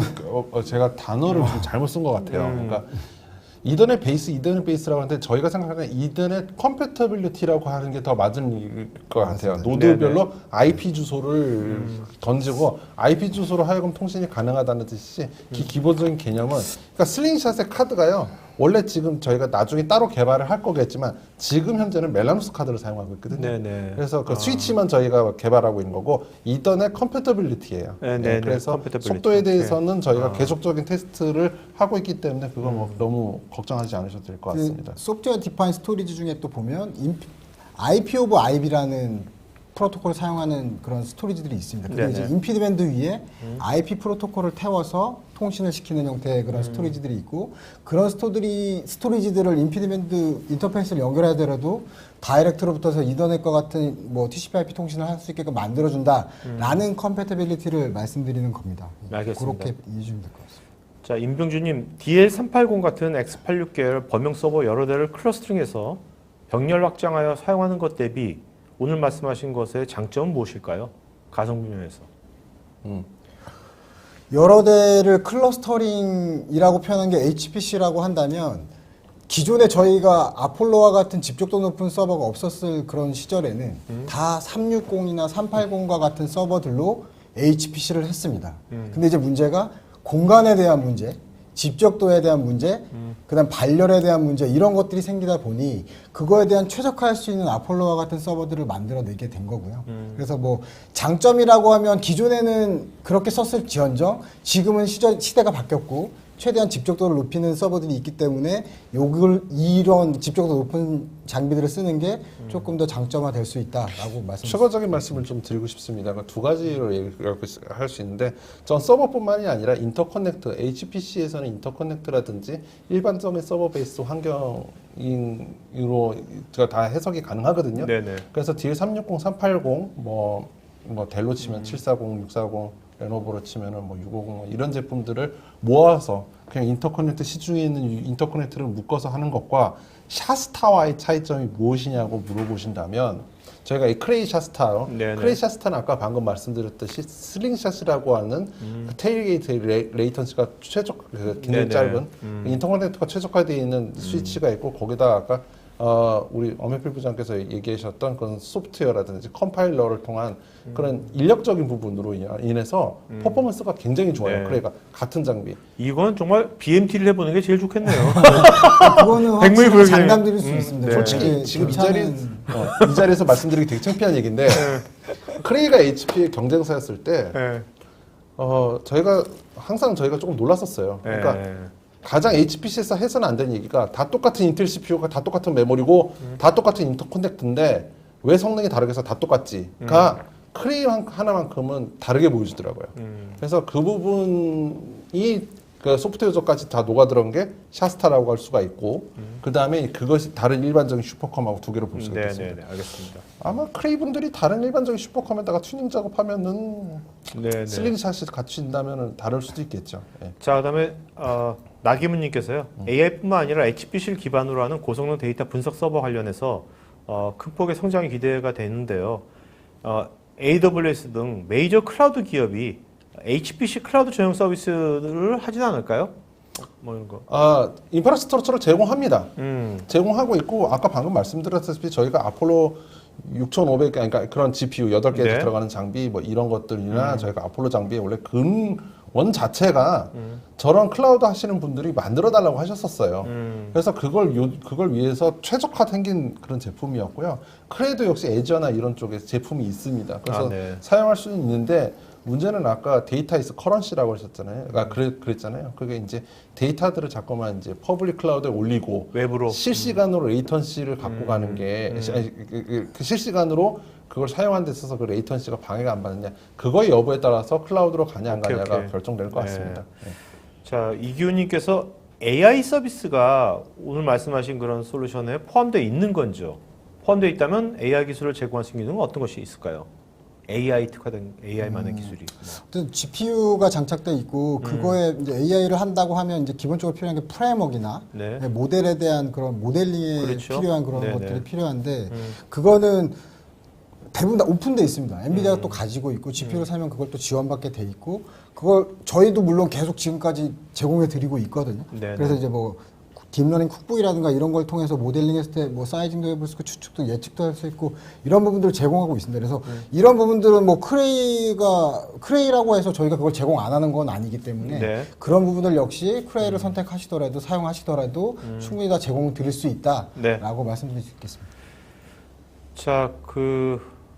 제가 단어를 좀 잘못 쓴 것 같아요. 그러니까 이더넷 베이스라고 하는데 저희가 생각하는 이더넷 컴패터빌리티라고 하는 게 더 맞은 것 같아요. 노드별로 IP 주소를 던지고 IP 주소로 하여금 통신이 가능하다는 뜻이지 기본적인 개념은 그러니까 슬링샷의 카드가요. 원래 지금 저희가 나중에 따로 개발을 할 거겠지만 지금 현재는 멜라노스 카드를 사용하고 있거든요. 네네. 그래서 그 스위치만 저희가 개발하고 있는 거고 이더넷 컴패터빌리티예요. 네네네. 그래서 컴패터빌리티. 속도에 대해서는 저희가 계속적인 테스트를 하고 있기 때문에 그건 뭐 너무 걱정하지 않으셔도 될 것 같습니다. 소프트웨어 디파인 스토리지 중에 또 보면 IP 오브 IP라는 프로토콜을 사용하는 그런 스토리지들이 있습니다. 그게 네네. 이제 인피드 밴드 위에 IP 프로토콜을 태워서 통신을 시키는 형태의 그런 스토리지들이 있고 그런 스토리지들을 인피드 밴드 인터페이스를 연결하더라도 다이렉트로부터서 이더넷과 같은 뭐 TCP/IP 통신을 할 수 있게끔 만들어준다라는 컴패티빌리티를 말씀드리는 겁니다. 알겠습니다. 그렇게 이해 주시면 될 것 같습니다. 자, 임병주님, DL380 같은 X86 계열 범용 서버 여러 대를 클러스터링해서 병렬 확장하여 사용하는 것 대비 오늘 말씀하신 것의 장점은 무엇일까요? 가성비 면에서. 여러 대를 클러스터링이라고 표현한 게 HPC라고 한다면 기존에 저희가 아폴로와 같은 집적도 높은 서버가 없었을 그런 시절에는 다 360이나 380과 같은 서버들로 HPC를 했습니다. 근데 이제 문제가 공간에 대한 문제, 집적도에 대한 문제, 그다음 발열에 대한 문제 이런 것들이 생기다 보니 그거에 대한 최적화할 수 있는 아폴로와 같은 서버들을 만들어내게 된 거고요. 그래서 뭐 장점이라고 하면 기존에는 그렇게 썼을지언정 지금은 시대가 바뀌었고 최대한 집적도를 높이는 서버들이 있기 때문에 이런 집적도 높은 장비들을 쓰는 게 조금 더 장점화될 수 있다라고 말씀드립니다. 추가적인 말씀을 좀 드리고 싶습니다. 두 가지로 얘기할 수 있는데 전 서버뿐만이 아니라 인터커넥터, HPC에서는 인터커넥터라든지 일반적인 서버 베이스 환경으로 다 해석이 가능하거든요. 네네. 그래서 DL360, 380, 뭐 델로 치면 740, 640 레노버로 치면은 뭐 650 이런 제품들을 모아서 그냥 인터커넥터 시중에 있는 인터커넥터를 묶어서 하는 것과 샤스타와의 차이점이 무엇이냐고 물어보신다면 저희가 이 크레이 샤스타, 네네. 크레이 샤스타는 아까 방금 말씀드렸듯이 슬링샷이라고 하는 그 테일게이트 레이턴시가 기능 네네. 짧은 인터커넥터가 최적화되어 있는 스위치가 있고 거기다가 아까 우리 엄혜필 부장께서 얘기하셨던 그런 소프트웨어라든지 컴파일러를 통한 그런 인력적인 부분으로 인해서 퍼포먼스가 굉장히 좋아요. 네. 그러니까 같은 장비. 이건 정말 BMT를 해보는 게 제일 좋겠네요. 그거는 백물 확실히 불여의- 장담드릴 수 있습니다. 네. 솔직히 그게 지금 괜찮은- 이 자리에서 말씀드리기 되게 창피한 얘기인데 크레이가 HP의 경쟁사였을 때 네. 저희가 조금 놀랐었어요. 그러니까 네. 가장 HPC에서 해서는 안 되는 얘기가 다 똑같은 인텔 CPU가 다 똑같은 메모리고 다 똑같은 인터커넥터인데 왜 성능이 다르게 해서 다 똑같지가 크레이 하나만큼은 다르게 보여주더라고요. 그래서 그 부분이 그 소프트웨어까지 다 녹아들어온 게 샤스타라고 할 수가 있고 그 다음에 그것이 다른 일반적인 슈퍼컴하고 두 개로 볼 수가 있습니다. 네네, 알겠습니다. 아마 크레이 분들이 다른 일반적인 슈퍼컴에다가 튜닝 작업하면은 네네. 슬링샷이 갖춘다면은 다를 수도 있겠죠. 예. 자, 그다음에 나기문님께서요. AI뿐만 아니라 HPC를 기반으로 하는 고성능 데이터 분석 서버 관련해서 큰 폭의 성장이 기대가 되는데요. AWS 등 메이저 클라우드 기업이 HPC 클라우드 전용 서비스를 하진 않을까요? 뭐 이런 거. 인프라스트럭처를 제공합니다. 음. 제공하고 있고 아까 방금 말씀드렸다시피 저희가 아폴로 6500 그러니까 그런 GPU 8개 네. 들어가는 장비 뭐 이런 것들이나 저희가 아폴로 장비에 원래 원 자체가 저런 클라우드 하시는 분들이 만들어 달라고 하셨었어요. 그래서 그걸 위해서 최적화 생긴 그런 제품이었고요. 크레이도 역시 애저나 이런 쪽에 제품이 있습니다. 그래서 네. 사용할 수는 있는데 문제는 아까 데이터 이스 커런시라고 하셨잖아요. 그랬잖아요. 그게 이제 데이터들을 자꾸만 이제 퍼블릭 클라우드에 올리고 외부로 실시간으로 레이턴시를 갖고 가는 게 그 실시간으로 그걸 사용하는 데 있어서 그 레이턴시가 방해가 안 받느냐 그거의 여부에 따라서 클라우드로 가냐 안 가냐가 오케이. 결정될 것 같습니다. 네. 자, 이기훈님께서 AI 서비스가 오늘 말씀하신 그런 솔루션에 포함되어 있는 건지요? 포함되어 있다면 AI 기술을 제공할 수 있는 기능은 어떤 것이 있을까요? AI 특화된 AI만의 기술이. 어떤 GPU가 장착돼 있고 그거에 이제 AI를 한다고 하면 이제 기본적으로 필요한 게 프레임워크나 네. 모델에 대한 그런 모델링에 그렇죠. 필요한 그런 네네. 것들이 필요한데 그거는 대부분 다 오픈돼 있습니다. 엔비디아가 또 가지고 있고 GPU를 사면 그걸 또 지원받게 돼 있고 그걸 저희도 물론 계속 지금까지 제공해 드리고 있거든요. 네네. 그래서 이제 뭐 딥러닝 쿡북이라든가 이런 걸 통해서 모델링 했을 때 뭐 사이징도 해볼 수 있고 추측도 예측도 할 수 있고 이런 부분들을 제공하고 있습니다. 그래서 이런 부분들은 뭐 크레이라고 해서 저희가 그걸 제공 안 하는 건 아니기 때문에 네. 그런 부분들 역시 크레이를 선택하시더라도 사용하시더라도 충분히 다 제공 드릴 수 있다라고 말씀드릴 수 있겠습니다. 자,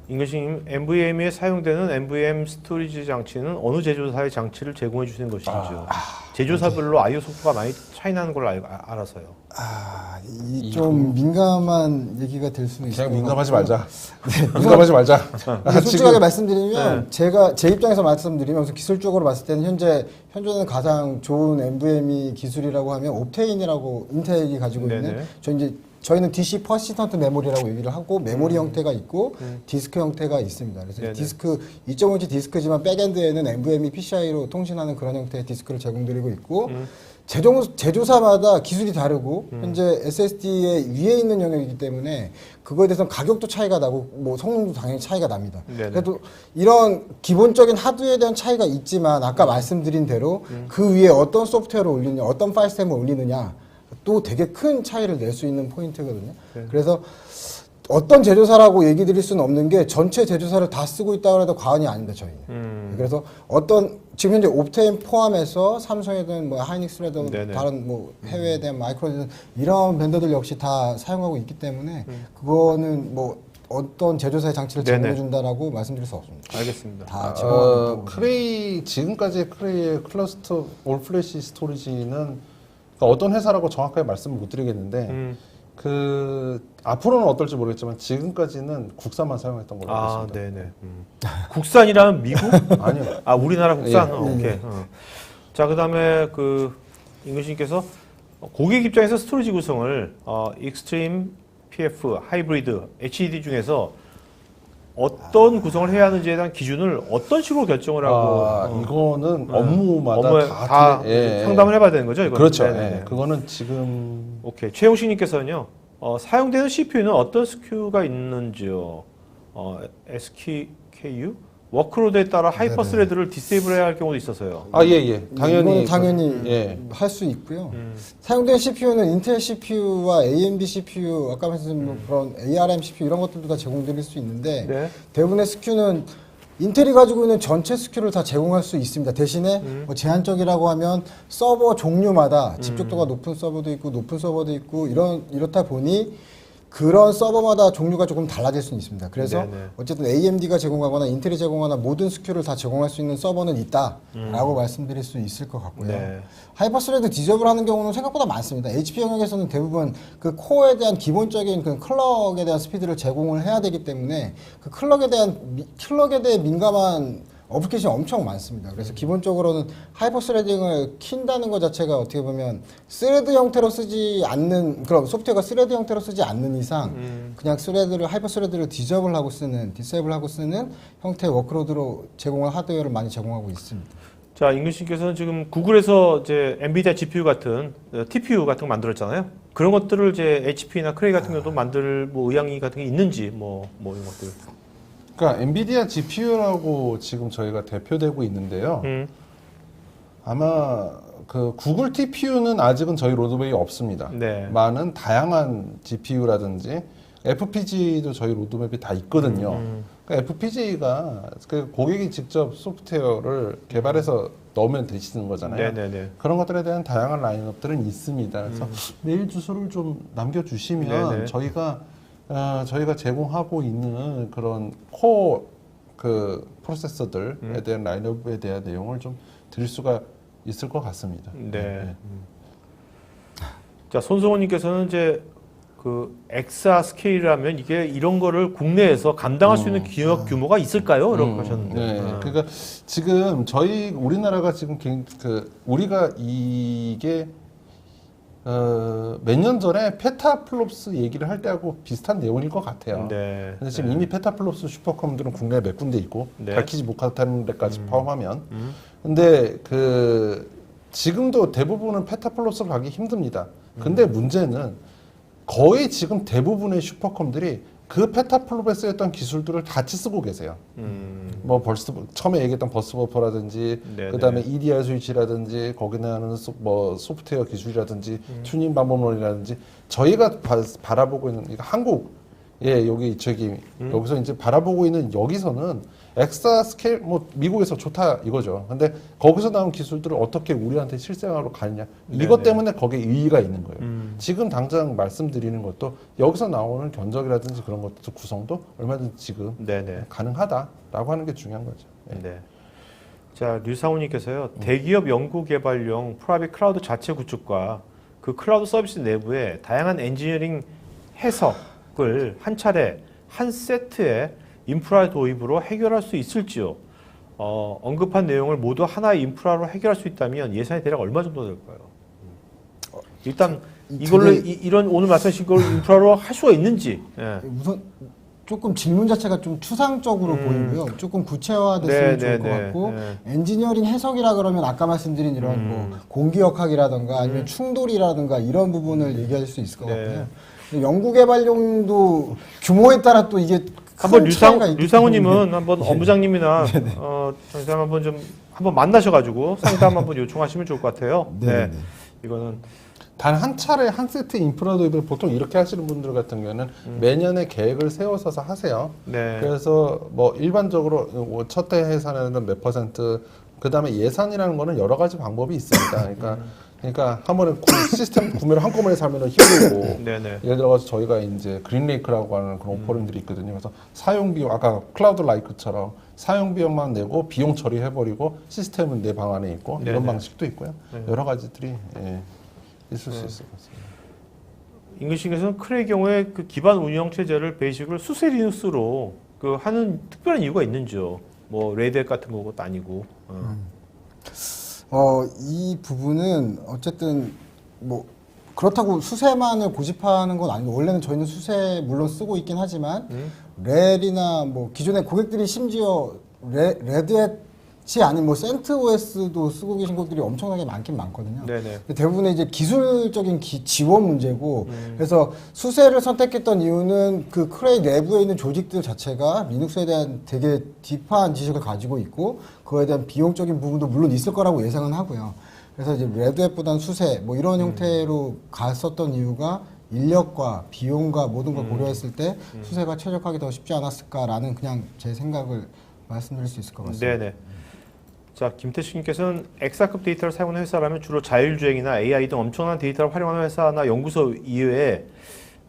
임근식님, NVMe에 사용되는 NVM 스토리지 장치는 어느 제조사의 장치를 제공해 주시는 것인지요? 제조사별로 I/O 속도가 많이 차이 나는 걸 알아서요. 좀 민감한 얘기가 될 수는 있어요. 그냥 민감하지 말자. 민감하지 말자. 솔직하게 말씀드리면 제가 제 입장에서 말씀드리면 우선 기술적으로 봤을 때는 현존하는 가장 좋은 NVMe 기술이라고 하면 옵테인이라고 인텔이 가지고 네네. 있는 저희는 DC 퍼시스턴트 메모리라고 얘기를 하고 메모리 형태가 있고 디스크 형태가 있습니다. 그래서 네네. 디스크 2.5인치 디스크지만 백엔드에는 NVMe PCI로 통신하는 그런 형태의 디스크를 제공드리고 있고 제조사마다 기술이 다르고 현재 SSD의 위에 있는 영역이기 때문에 그거에 대해서는 가격도 차이가 나고 뭐 성능도 당연히 차이가 납니다. 네네. 그래도 이런 기본적인 하드웨어에 대한 차이가 있지만 아까 말씀드린 대로 그 위에 어떤 소프트웨어를 올리느냐 어떤 파일 시스템을 올리느냐 또 되게 큰 차이를 낼 수 있는 포인트거든요. 네. 그래서 어떤 제조사라고 얘기 드릴 수는 없는 게 전체 제조사를 다 쓰고 있다고 해도 과언이 아닙니다, 저희는. 그래서 지금 현재 옵테인 포함해서 삼성이든 뭐 하이닉스라든 네네. 다른 뭐 해외에 대한 마이크로든 이런 vendor들 역시 다 사용하고 있기 때문에 그거는 뭐 어떤 제조사의 장치를 네네. 제공해 준다라고 말씀드릴 수 없습니다. 알겠습니다. 다 제공하고 지금까지 크레이의 클러스터 올 플래시 스토리지는 어떤 회사라고 정확하게 말씀을 못 드리겠는데 앞으로는 어떨지 모르겠지만 지금까지는 국산만 사용했던 걸로 알고 있습니다. 네네. 국산이라면 미국? 아니요. 우리나라 국산? 예. 오케이. 자, 그 다음에 임근식님께서 고객 입장에서 스토리지 구성을 익스트림, PF, 하이브리드, HDD 중에서 어떤 구성을 해야 하는지에 대한 기준을 어떤 식으로 결정을 하고 이거는 업무마다 업무에 다 예. 상담을 해봐야 되는 거죠? 이거는? 그렇죠. 네네네. 예. 그거는 지금 오케이. 최용식님께서는요, 사용되는 CPU는 어떤 SKU가 있는지요? SKU? 워크로드에 따라 하이퍼 스레드를 디세이블 해야 할 경우도 있어서요. 예. 당연히 예. 할 수 있고요. 사용된 CPU는 인텔 CPU와 AMD CPU, 아까 말씀드린 뭐 그런 ARM CPU 이런 것들도 다 제공드릴 수 있는데 네. 대부분의 SKU는 인텔이 가지고 있는 전체 SKU를 다 제공할 수 있습니다. 대신에 뭐 제한적이라고 하면 서버 종류마다 집적도가 높은 서버도 있고 높은 서버도 있고 이렇다 보니 그런 서버마다 종류가 조금 달라질 수는 있습니다. 그래서 네네. 어쨌든 AMD가 제공하거나 인텔이 제공하거나 모든 SKU를 다 제공할 수 있는 서버는 있다라고 말씀드릴 수 있을 것 같고요. 네. 하이퍼스레드 디저블 하는 경우는 생각보다 많습니다. HP 영역에서는 대부분 그 코어에 대한 기본적인 그 클럭에 대한 스피드를 제공을 해야 되기 때문에 그 클럭에 대해 민감한 어플리케이션이 엄청 많습니다. 그래서 기본적으로는 하이퍼스레딩을 킨다는 것 자체가 어떻게 보면 스레드 형태로 쓰지 않는 그런 소프트웨어가 스레드 형태로 쓰지 않는 이상 그냥 하이퍼스레드를 디세이블하고 쓰는 형태의 워크로드로 제공한 하드웨어를 많이 제공하고 있습니다. 자, 임근식께서는 지금 구글에서 이제 엔비디아 GPU 같은 TPU 같은 거 만들었잖아요. 그런 것들을 이제 HP나 크레이 같은 경우도 만들 의향이 같은 게 있는지 뭐 이런 것들. 그러니까 엔비디아 GPU라고 지금 저희가 대표되고 있는데요. 아마 그 구글 TPU는 아직은 저희 로드맵이 없습니다. 네. 많은 다양한 GPU라든지 FPGA도 저희 로드맵이 다 있거든요. 그러니까 FPGA가 그 고객이 직접 소프트웨어를 개발해서 넣으면 되시는 거잖아요. 네네네. 그런 것들에 대한 다양한 라인업들은 있습니다. 그래서 메일 주소를 좀 남겨주시면 네네. 저희가 제공하고 있는 그런 코어 그 프로세서들에 대한 라인업에 대한 내용을 좀 드릴 수가 있을 것 같습니다. 네. 자, 손성호님께서는 이제 그 엑사 스케일이라면 이게 이런 거를 국내에서 감당할 수 있는 기업 규모가 있을까요? 이렇게 하셨는데. 네. 그러니까 지금 우리나라가 지금 우리가 이게 몇 년 전에 페타플롭스 얘기를 할 때하고 비슷한 내용일 것 같아요. 네. 근데 지금 이미 페타플롭스 슈퍼컴들은 국내에 몇 군데 있고 네. 밝히지 못하는 데까지 포함하면. 근데 지금도 대부분은 페타플롭스로 가기 힘듭니다. 근데 문제는 거의 지금 대부분의 슈퍼컴들이 그 페타플롭에 쓰였던 기술들을 같이 쓰고 계세요. 뭐 처음에 얘기했던 버스버퍼라든지 네네. 그다음에 EDR 스위치라든지 거기에 나오는 소프트웨어 기술이라든지 튜닝 방법론이라든지 저희가 바라보고 있는 여기서 이제 바라보고 있는 여기서는 엑사 스케일 뭐 미국에서 좋다 이거죠. 근데 거기서 나온 기술들을 어떻게 우리한테 실생활로 가느냐 이것 때문에 거기에 의의가 있는 거예요. 지금 당장 말씀드리는 것도 여기서 나오는 견적이라든지 그런 것도 구성도 얼마든지 지금 네네. 가능하다라고 하는 게 중요한 거죠. 네. 자, 류상훈님께서요. 대기업 연구개발용 프라이빗 클라우드 자체 구축과 그 클라우드 서비스 내부에 다양한 엔지니어링 해석을 한 차례 한 세트의 인프라 도입으로 해결할 수 있을지요? 언급한 내용을 모두 하나의 인프라로 해결할 수 있다면 예산이 대략 얼마 정도 될까요? 일단 이걸로 이런 오늘 말씀하신 걸 인프라로 할 수가 있는지. 예. 우선 조금 질문 자체가 좀 추상적으로 보이고요. 조금 구체화됐으면 좋을 것 같고 엔지니어링 해석이라 그러면 아까 말씀드린 이런 뭐 공기역학이라든가 아니면 충돌이라든가 이런 부분을 얘기할 수 있을 것 같아요. 연구개발용도 규모에 따라 또 이게 한번 큰 차이가 있기 류상우님은 때문에. 한번 업무장님이나 장사님 한번 좀 한번 만나셔가지고 상담 한번 요청하시면 좋을 것 같아요. 네. 이거는 단 한 차례 한 세트 인프라 도입을 보통 이렇게 하시는 분들 같은 경우에는 매년에 계획을 세워서 하세요. 네. 그래서 뭐 일반적으로 첫 해 예산에는 몇 %, 그 다음에 예산이라는 거는 여러 가지 방법이 있습니다. 그러니까 한 번에 시스템 구매를 한꺼번에 사면은 힘들고 네네. 예를 들어서 저희가 이제 그린레이크라고 하는 그런 오퍼링들이 있거든요. 그래서 사용 비용 아까 클라우드 라이크처럼 사용 비용만 내고 비용 처리해버리고 시스템은 내 방 안에 있고 네네. 이런 방식도 있고요. 네. 여러 가지들이 있을 수 있을 것 같습니다. 잉글싱에서는 크레의 경우에 그 기반 운영 체제를 베이직을 수세 리눅스로 그 하는 특별한 이유가 있는지요? 뭐 레드햇 같은 것도 아니고. 이 부분은 어쨌든 뭐 그렇다고 수세만을 고집하는 건 아니고 원래는 저희는 수세 물론 쓰고 있긴 하지만 렐이나 뭐 기존의 고객들이 심지어 레드햇이 아닌 뭐 센트OS도 쓰고 계신 곳들이 엄청나게 많긴 많거든요. 네네. 대부분의 이제 기술적인 지원 문제고 그래서 수세를 선택했던 이유는 그 크레이 내부에 있는 조직들 자체가 리눅스에 대한 되게 딥한 지식을 가지고 있고 그거에 대한 비용적인 부분도 물론 있을 거라고 예상은 하고요. 그래서 이제 레드햇보다는 수세 뭐 이런 형태로 갔었던 이유가 인력과 비용과 모든 걸 고려했을 때 수세가 최적화하기 더 쉽지 않았을까라는 그냥 제 생각을 말씀드릴 수 있을 것 같습니다. 네네. 자, 김태식님께서는 엑사급 데이터를 사용하는 회사라면 주로 자율주행이나 AI 등 엄청난 데이터를 활용하는 회사나 연구소 이외에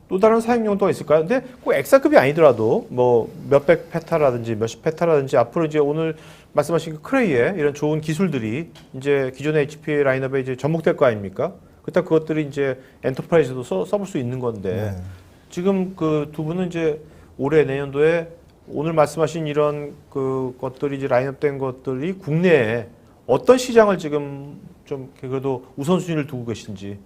또 다른 사용 용도가 있을까요? 근데 꼭 엑사급이 아니더라도 뭐 몇백 페타라든지 몇십 페타라든지 앞으로 이제 오늘 말씀하신 그 크레이의 이런 좋은 기술들이 이제 기존의 HP 라인업에 이제 접목될 거 아닙니까? 그때 그것들이 이제 엔터프라이즈도 써볼 수 있는 건데 지금 그 두 분은 이제 올해 내년도에 오늘 말씀하신 이런 그 것들이 이제 라인업된 것들이 국내에 어떤 시장을 지금 좀 그래도 우선순위를 두고 계신지.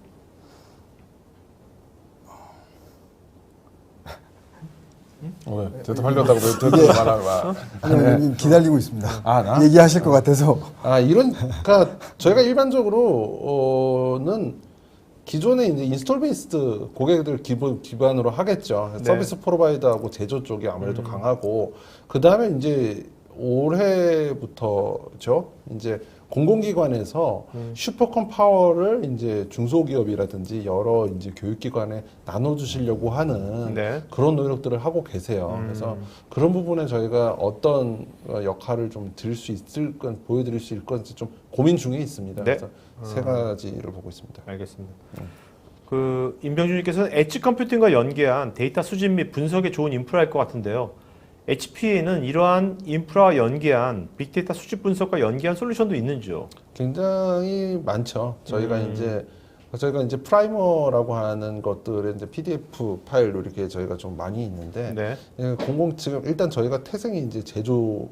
대답하려다가 왜 대답 말하나? 아니, 기다리고 있습니다. 나? 얘기하실 것 같아서. 그러니까 저희가 일반적으로는 기존에 이제 인스톨 베이스드 고객들 기반으로 하겠죠. 네. 서비스 프로바이더하고 제조 쪽이 아무래도 강하고 그 다음에 이제 올해부터죠. 이제 공공기관에서 슈퍼컴 파워를 이제 중소기업이라든지 여러 이제 교육기관에 나눠주시려고 하는 네. 그런 노력들을 하고 계세요. 그래서 그런 부분에 저희가 어떤 역할을 좀 드릴 수 있을 건 보여드릴 수 있을 건지 좀 고민 중에 있습니다. 네. 그래서 세 가지를 보고 있습니다. 알겠습니다. 그 임병준님께서는 엣지 컴퓨팅과 연계한 데이터 수집 및 분석에 좋은 인프라일 것 같은데요. HP에는 이러한 인프라와 연계한 빅데이터 수집 분석과 연계한 솔루션도 있는지요? 굉장히 많죠. 저희가 이제 프라이머라고 하는 것들의 이제 PDF 파일로 이렇게 저희가 좀 많이 있는데 네. 지금 일단 저희가 태생이 이제 제조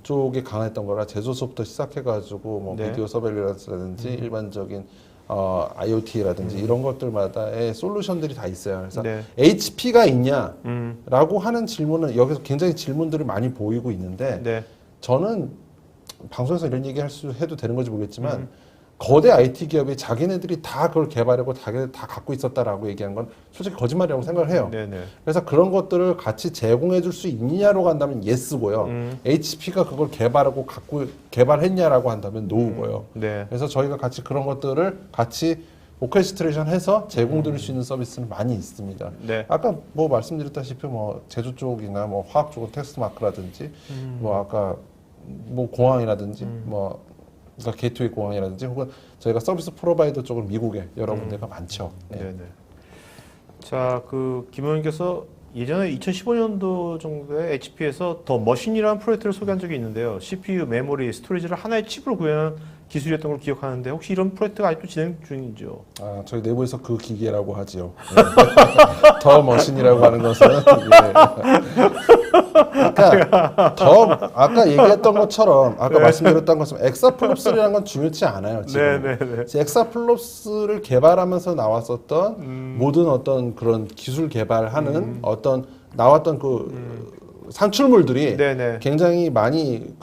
쪽에 강했던 거라 제조서부터 시작해가지고 뭐 네. 비디오 서베일런스라든지 일반적인 IoT라든지 이런 것들마다의 솔루션들이 다 있어요. 그래서 네. HP가 있냐라고 하는 질문은 여기서 굉장히 질문들이 많이 보이고 있는데 네. 저는 방송에서 이런 얘기 해도 되는 건지 모르겠지만 거대 IT 기업이 자기네들이 다 그걸 개발하고 자기네들 다 갖고 있었다라고 얘기한 건 솔직히 거짓말이라고 생각을 해요. 네네. 그래서 그런 것들을 같이 제공해 줄 수 있느냐로 간다면 예스고요. HP가 그걸 개발하고 개발했냐라고 한다면 노우고요. 네. 그래서 저희가 같이 그런 것들을 같이 오케스트레이션 해서 제공드릴 수 있는 서비스는 많이 있습니다. 네. 아까 뭐 말씀드렸다시피 뭐 제조 쪽이나 뭐 화학 쪽은 텍스트 마크라든지 뭐 아까 뭐 공항이라든지 뭐 그러니까 게이트웨이 공항이라든지 혹은 저희가 서비스 프로바이더 쪽은 미국에 여러 군데가 많죠. 네. 네네. 자, 그 김호영께서 예전에 2015년도 정도에 HP에서 더 머신이라는 프로젝트를 소개한 적이 있는데요. CPU, 메모리, 스토리지를 하나의 칩으로 구현하는 기술이었던 걸 기억하는데 혹시 이런 프로젝트가 아직도 진행 중인지요? 아, 저희 내부에서 그 기계라고 하지요. 네. 더 머신이라고 하는 것은 아까 얘기했던 것처럼 아까 말씀드렸던 것처럼 엑사플롭스라는 건 중요치 않아요. 지금 네네네. 엑사플롭스를 개발하면서 나왔었던 모든 어떤 그런 기술 개발하는 어떤 나왔던 그 산출물들이 네네. 굉장히 많이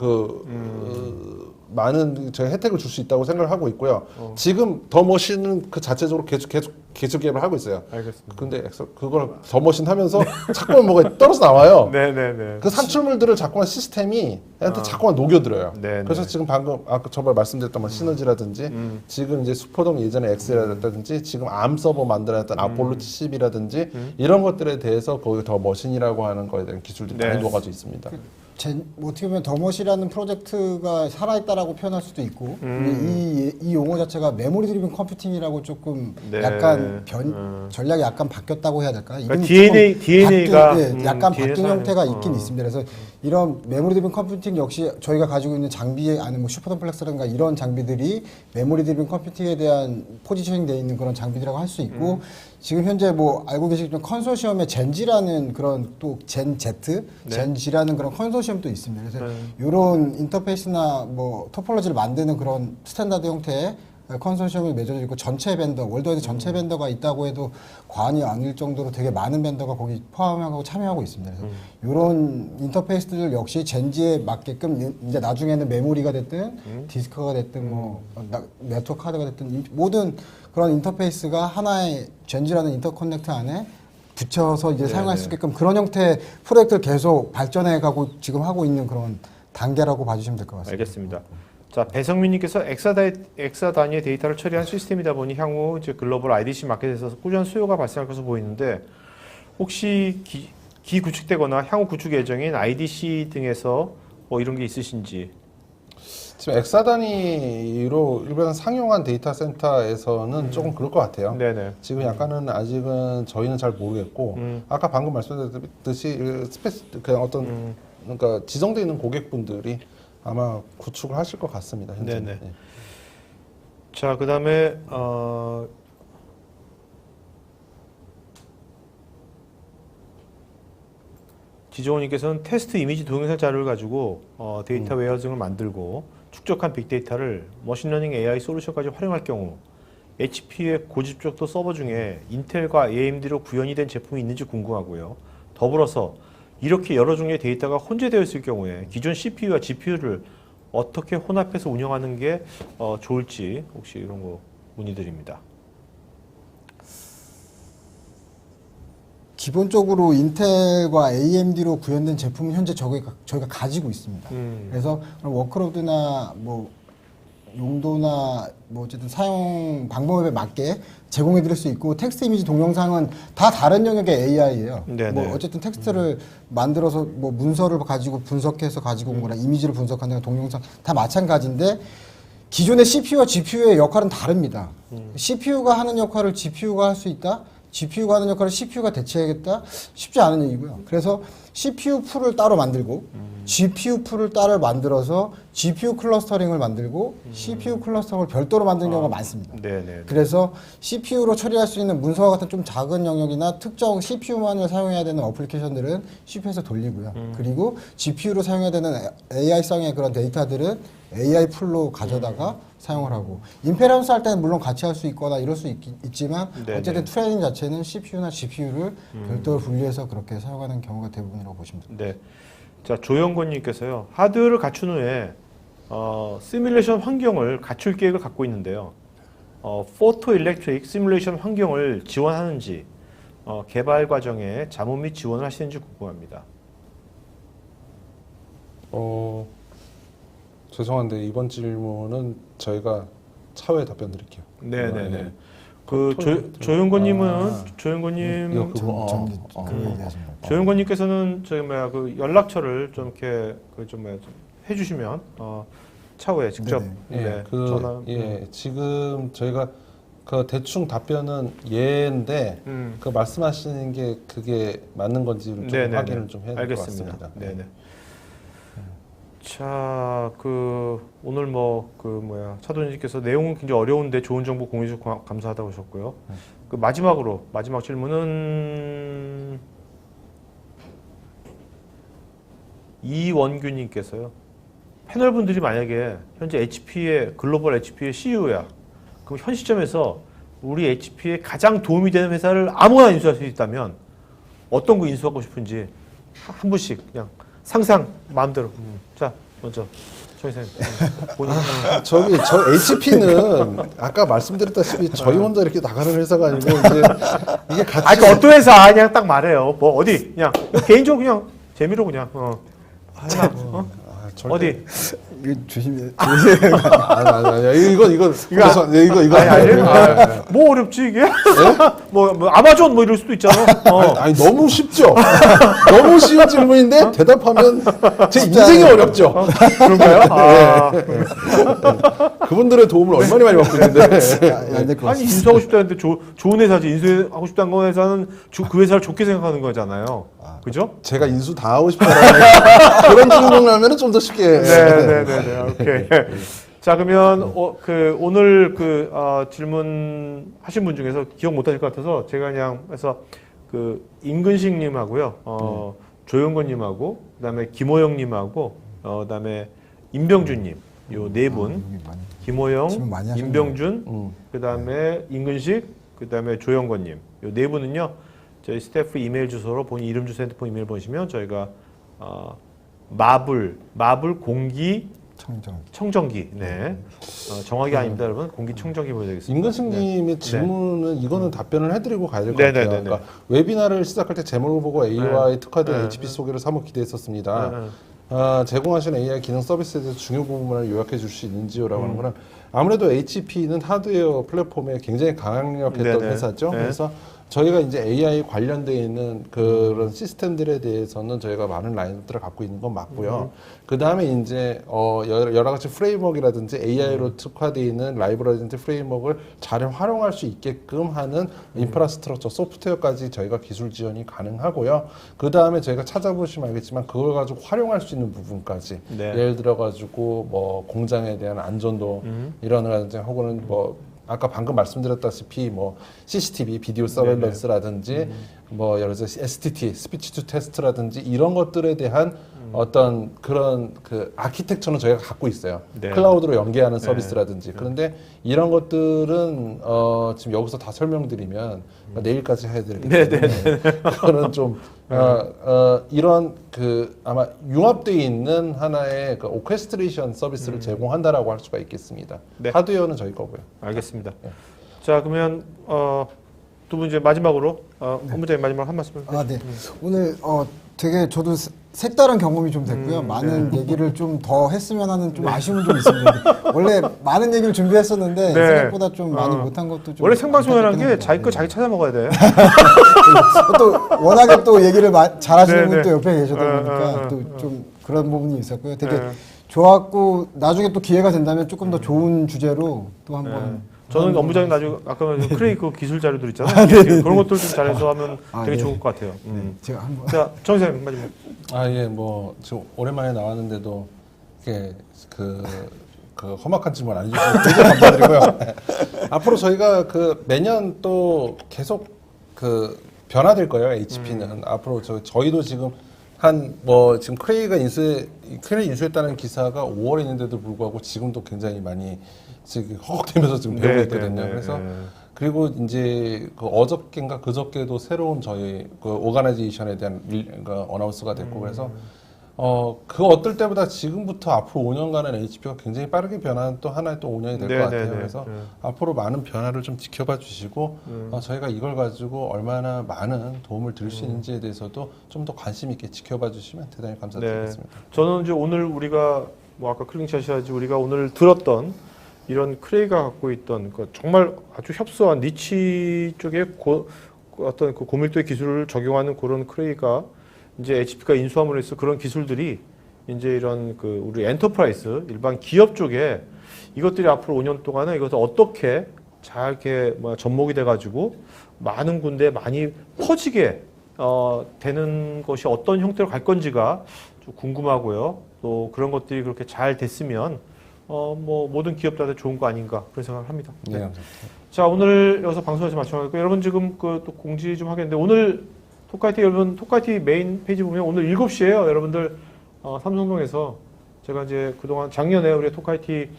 많은 저희 혜택을 줄 수 있다고 생각을 하고 있고요. 지금 더 머신은 그 자체적으로 계속 개발을 하고 있어요. 알겠습니다. 근데 그걸 더 머신 하면서 자꾸만 뭐가 떨어져 나와요. 네네네. 그 산출물들을 자꾸만 시스템이 애한테 자꾸만 녹여들어요. 네네. 그래서 지금 방금 아까 저번에 말씀드렸던 뭐 시너지라든지 지금 이제 슈퍼돔 예전에 엑스라든지 지금 암 서버 만들어냈던 아폴로 70이라든지 이런 것들에 대해서 거기 더 머신이라고 하는 거에 대한 기술들이 네. 많이 녹아져 있습니다. 뭐 어떻게 보면 더머시라는 프로젝트가 살아있다라고 표현할 수도 있고 근데 이 용어 자체가 메모리 드리븐 컴퓨팅이라고 조금 네. 약간 전략이 약간 바뀌었다고 해야 될까? 그러니까 이름이 조금 DNA가 약간 DNA 바뀐 형태가 상황에서. 있긴 있습니다. 그래서 이런 메모리 드리븐 컴퓨팅 역시 저희가 가지고 있는 장비 안에 뭐 슈퍼덤플렉스라든가 이런 장비들이 메모리 드리븐 컴퓨팅에 대한 포지셔닝 되어 있는 그런 장비들이라고 할 수 있고 지금 현재 뭐 알고 계시겠지만 컨소시엄의 젠지라는 그런 또 젠Z, 젠지라는 그런 컨소시엄도 있습니다. 그래서 이런 인터페이스나 뭐 토폴로지를 만드는 그런 스탠다드 형태의 컨소시엄이 맺어져 있고 전체 벤더, 월드와이드 전체 벤더가 있다고 해도 과언이 아닐 정도로 되게 많은 벤더가 거기 포함하고 참여하고 있습니다. 그래서 이런 인터페이스들 역시 젠지에 맞게끔 이제 나중에는 메모리가 됐든 디스크가 됐든 뭐 네트워크 카드가 됐든 모든 그런 인터페이스가 하나의 젠지라는 인터커넥트 안에 붙여서 이제 사용할 수 있게끔 그런 형태의 프로젝트를 계속 발전해 가고 지금 하고 있는 그런 단계라고 봐주시면 될 것 같습니다. 알겠습니다. 자, 배성민님께서 엑사 단위의 데이터를 처리한 시스템이다 보니 향후 이제 글로벌 IDC 마켓에서 꾸준한 수요가 발생할 것으로 보이는데 혹시 기구축되거나 향후 구축 예정인 IDC 등에서 뭐 이런 게 있으신지? 지금 엑사 단위로 일반 상용한 데이터 센터에서는 조금 그럴 것 같아요. 네네. 지금 약간은 아직은 저희는 잘 모르겠고 아까 방금 말씀드렸듯이 그냥 어떤 그러니까 지정되어 있는 고객분들이 아마 구축을 하실 것 같습니다. 현재. 네네. 자, 그다음에 지조원님께서는 테스트 이미지 동영상 자료를 가지고 데이터 웨어하우징을 만들고 축적한 빅데이터를 머신러닝 AI 솔루션까지 활용할 경우 HP의 고집적도 서버 중에 인텔과 AMD로 구현이 된 제품이 있는지 궁금하고요. 더불어서 이렇게 여러 종류의 데이터가 혼재되어 있을 경우에 기존 CPU와 GPU를 어떻게 혼합해서 운영하는 게 좋을지 혹시 이런 거 문의드립니다. 기본적으로 인텔과 AMD로 구현된 제품은 현재 저희가 가지고 있습니다. 그래서 워크로드나 뭐 용도나 뭐 어쨌든 사용 방법에 맞게 제공해 드릴 수 있고 텍스트 이미지 동영상은 다 다른 영역의 AI예요. 네네. 뭐 어쨌든 텍스트를 만들어서 뭐 문서를 가지고 분석해서 가지고 온 거나 이미지를 분석하는 동영상 다 마찬가지인데 기존의 CPU와 GPU의 역할은 다릅니다. CPU가 하는 역할을 GPU가 할 수 있다? GPU가 하는 역할을 CPU가 대체하겠다? 쉽지 않은 얘기고요. 그래서 CPU 풀을 따로 만들고 GPU 풀을 따로 만들어서 GPU 클러스터링을 만들고 CPU 클러스터링을 별도로 만드는 경우가 많습니다. 네네. 그래서 CPU로 처리할 수 있는 문서와 같은 좀 작은 영역이나 특정 CPU만을 사용해야 되는 어플리케이션들은 CPU에서 돌리고요. 그리고 GPU로 사용해야 되는 AI성의 그런 데이터들은 AI 풀로 가져다가 사용을 하고 인페런스 할 때는 물론 같이 할 수 있거나 이럴 수 있지만 네네. 어쨌든 트레이닝 자체는 CPU나 GPU를 별도로 분리해서 그렇게 사용하는 경우가 대부분이라고 보시면 됩니다. 네. 자, 조영권님께서요. 하드웨어를 갖춘 후에 시뮬레이션 환경을 갖출 계획을 갖고 있는데요. 포토 일렉트릭 시뮬레이션 환경을 지원하는지 개발 과정에 자문 및 지원을 하시는지 궁금합니다. 죄송한데 이번 질문은 저희가 차후에 답변 드릴게요. 네네네. 그 조영권님은 조영권님 이거 그거 조영권님께서는 저기 뭐야 그 연락처를 좀 이렇게 좀 해주시면 차후에 직접 네네. 전화. 지금 저희가 그 대충 답변은 예인데 그 말씀하시는 게 그게 맞는 건지를 좀 네네네. 확인을 좀 해야 될 것 알겠습니다. 같습니다. 네네. 자, 오늘 차도님께서 내용은 굉장히 어려운데 좋은 정보 공유 주셔서 감사하다고 하셨고요. 마지막 질문은 이원규님께서요. 패널분들이 만약에 현재 HP의 글로벌 HP의 CEO야. 그럼 현 시점에서 우리 HP에 가장 도움이 되는 회사를 아무나 인수할 수 있다면 어떤 거 인수하고 싶은지 한 분씩 그냥 상상 마음대로. 자, 먼저 조 이사님 본인. 저 HP는 아까 말씀드렸다시피 저희 혼자 이렇게 나가는 회사가 아니고 이제 이게 같이 그러니까 어떤 회사 그냥 딱 말해요. 뭐 어디 그냥 개인적으로 그냥 재미로 그냥 어디 이거 조심해. 아니 이거 뭐 어렵지 이게? 뭐 아마존 뭐 이럴 수도 있잖아. 아니 너무 쉽죠. 너무 쉬운 질문인데 대답하면 제 인생이 어렵죠. 그런가요? 그분들의 도움을 얼마나 많이 받고 있는데. 아니 인수하고 싶다는데 좋은 회사지. 인수하고 싶다는 건 회사는 그 회사를 좋게 생각하는 거잖아요. 그죠? 제가 인수 다 하고 싶다라는 그런 질문을 하면 좀 더 쉽게. 네네네. 오케이. 자, 그러면 오늘 질문 하신 분 중에서 기억 못 하실 것 같아서 제가 그냥 해서 임근식님하고요, 조영건님하고, 그다음에 김호영님하고, 그다음에 임병준님, 요 네 분, 김호영, 임병준, 그다음에 임근식, 그다음에 조영건님, 요 네 분은요, 저희 스태프 이메일 주소로 본인 이름 주소 핸드폰 이메일 보내시면 저희가 마블 공기 청정기. 네. 정확이 아닙니다, 여러분. 공기청정기 보여드리겠습니다. 임근식님의 질문은 이거는 답변을 해드리고 가야 될 것 같아요. 그러니까 웨비나를 시작할 때 제목을 보고 AI 특화된 HP 소개를 사뭇 기대했었습니다. 제공하시는 AI 기능 서비스에 대해서 중요 부분을 요약해 줄 수 있는지요라고 하는 거는 아무래도 HP는 하드웨어 플랫폼에 굉장히 강력했던 회사죠. 그래서 저희가 이제 AI 관련되어 있는 그런 시스템들에 대해서는 저희가 많은 라인업들을 갖고 있는 건 맞고요. 그 다음에 이제 여러 가지 프레임워크라든지 AI로 특화되어 있는 라이브러리든지 프레임워크를 잘 활용할 수 있게끔 하는 인프라스트럭처, 소프트웨어까지 저희가 기술 지원이 가능하고요. 그 다음에 저희가 찾아보시면 알겠지만 그걸 가지고 활용할 수 있는 부분까지 예를 들어 가지고 뭐 공장에 대한 안전도 이런라든지 혹은 뭐 아까 방금 말씀드렸다시피 뭐 CCTV, 비디오 서베일런스라든지 뭐 여러 가지 STT, 스피치 투 테스트라든지 이런 것들에 대한 어떤 그런 그 아키텍처는 저희가 갖고 있어요. 클라우드로 연계하는 서비스라든지. 그런데 이런 것들은 지금 여기서 다 설명드리면 내일까지 해야 되기 때문에 그거는 좀 이런 그 아마 융합되어 있는 하나의 그 오케스트레이션 서비스를 제공한다라고 할 수가 있겠습니다. 하드웨어는 저희 거고요. 알겠습니다. 자, 그러면 두 분 이제 마지막으로 본부장님 마지막 한 말씀. 아, 네. 오늘 되게 저도 색다른 경험이 좀 됐고요. 많은 얘기를 좀 더 했으면 하는 좀 아쉬움은 좀 있습니다. 원래 많은 얘기를 준비했었는데 네. 생각보다 좀 많이 못한 것도 좀 원래 생방송이라는 게 안타깝긴 자기 거 합니다. 자기 찾아 먹어야 돼. 또 워낙에 또 얘기를 잘하시는 네, 분이 또 네. 옆에 계시다 어, 보니까 어, 또 좀 그런 부분이 있었고요. 되게 네. 좋았고 나중에 또 기회가 된다면 조금 더 좋은 주제로 또 한번 저는 업무장님 나중에 아까 말한 크레이크 기술 자료들 있잖아요. 그런 것들 좀 잘해서 하면 되게 네. 좋을 것 같아요. 제가 한번 자, 정 이사님 마지막. 예, 뭐 지금 오랜만에 나왔는데도 이렇게 그 험악한 질문 안 해주셔서 되게 감사드리고요. 앞으로 저희가 그 매년 또 계속 그 변화될 거예요. HP는 앞으로 저희도 지금 지금 크레이 인수했다는 기사가 5월에 있는데도 불구하고 지금도 굉장히 많이 지금 허걱대면서 지금 배우고 있거든요. 그래서 그리고 이제 그 어저께인가 그저께도 새로운 저희 그 오가나이제이션에 대한 어나운스가 됐고 그래서 그 어떨 때보다 지금부터 앞으로 5년간은 HP가 굉장히 빠르게 변하는 또 하나의 또 5년이 될 것 같아요. 그래서 앞으로 많은 변화를 좀 지켜봐 주시고 저희가 이걸 가지고 얼마나 많은 도움을 드릴 수 있는지에 대해서도 좀 더 관심 있게 지켜봐 주시면 대단히 감사드리겠습니다. 저는 이제 오늘 우리가 뭐 아까 클링샷이야지 우리가 오늘 들었던 이런 크레이가 갖고 있던 그 정말 아주 협소한 니치 쪽에 어떤 그 고밀도의 기술을 적용하는 그런 크레이가 이제 HP가 인수함으로 해서 그런 기술들이 이제 이런 그 우리 엔터프라이즈 일반 기업 쪽에 이것들이 앞으로 5년 동안은 이것을 어떻게 잘 이렇게 접목이 돼가지고 많은 군데에 많이 퍼지게 되는 것이 어떤 형태로 갈 건지가 좀 궁금하고요. 또 그런 것들이 그렇게 잘 됐으면 뭐 모든 기업들한테 좋은 거 아닌가 그런 생각을 합니다. 네, 감사합니다. 자, 오늘 여기서 방송에서 마쳐가지고 여러분 지금 그 또 공지 좀 하겠는데 오늘 토카이티 여러분 토카이티 메인 페이지 보면 오늘 7시에요. 여러분들 삼성동에서 제가 이제 그동안 작년에 우리 토카이티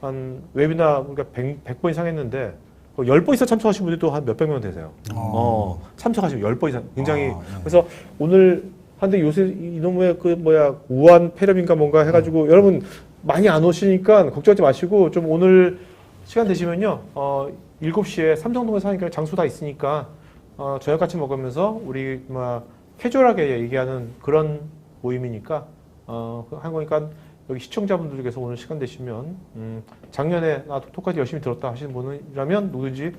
한 웨비나 우리가 100번 이상 했는데 10번 이상 참석하신 분들도 한 몇백 명 되세요. 참석하시면 10번 이상 굉장히 그래서 오늘 한데 요새 이놈의 그 우한 폐렴인가 뭔가 해가지고 여러분 많이 안 오시니까 걱정하지 마시고 좀 오늘 시간 되시면요 7시에 삼성동에서 하니까 장소 다 있으니까 저녁 같이 먹으면서 우리 캐주얼하게 얘기하는 그런 모임이니까 한 거니까 여기 시청자분들께서 오늘 시간 되시면 작년에 나도 토까지 열심히 들었다 하시는 분이라면 누구든지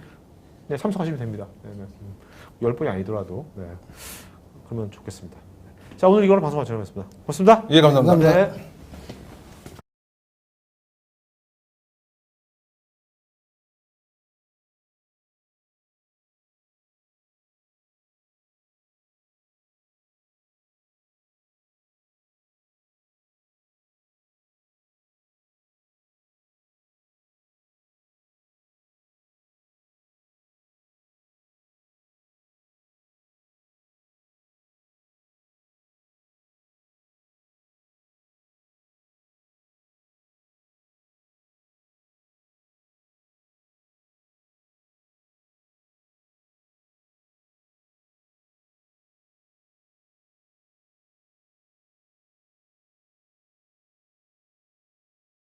참석하시면 됩니다. 10분이 아니더라도 그러면 좋겠습니다. 자, 오늘 이거로 방송 마치겠습니다. 고맙습니다. 예, 감사합니다. 감사합니다. 네.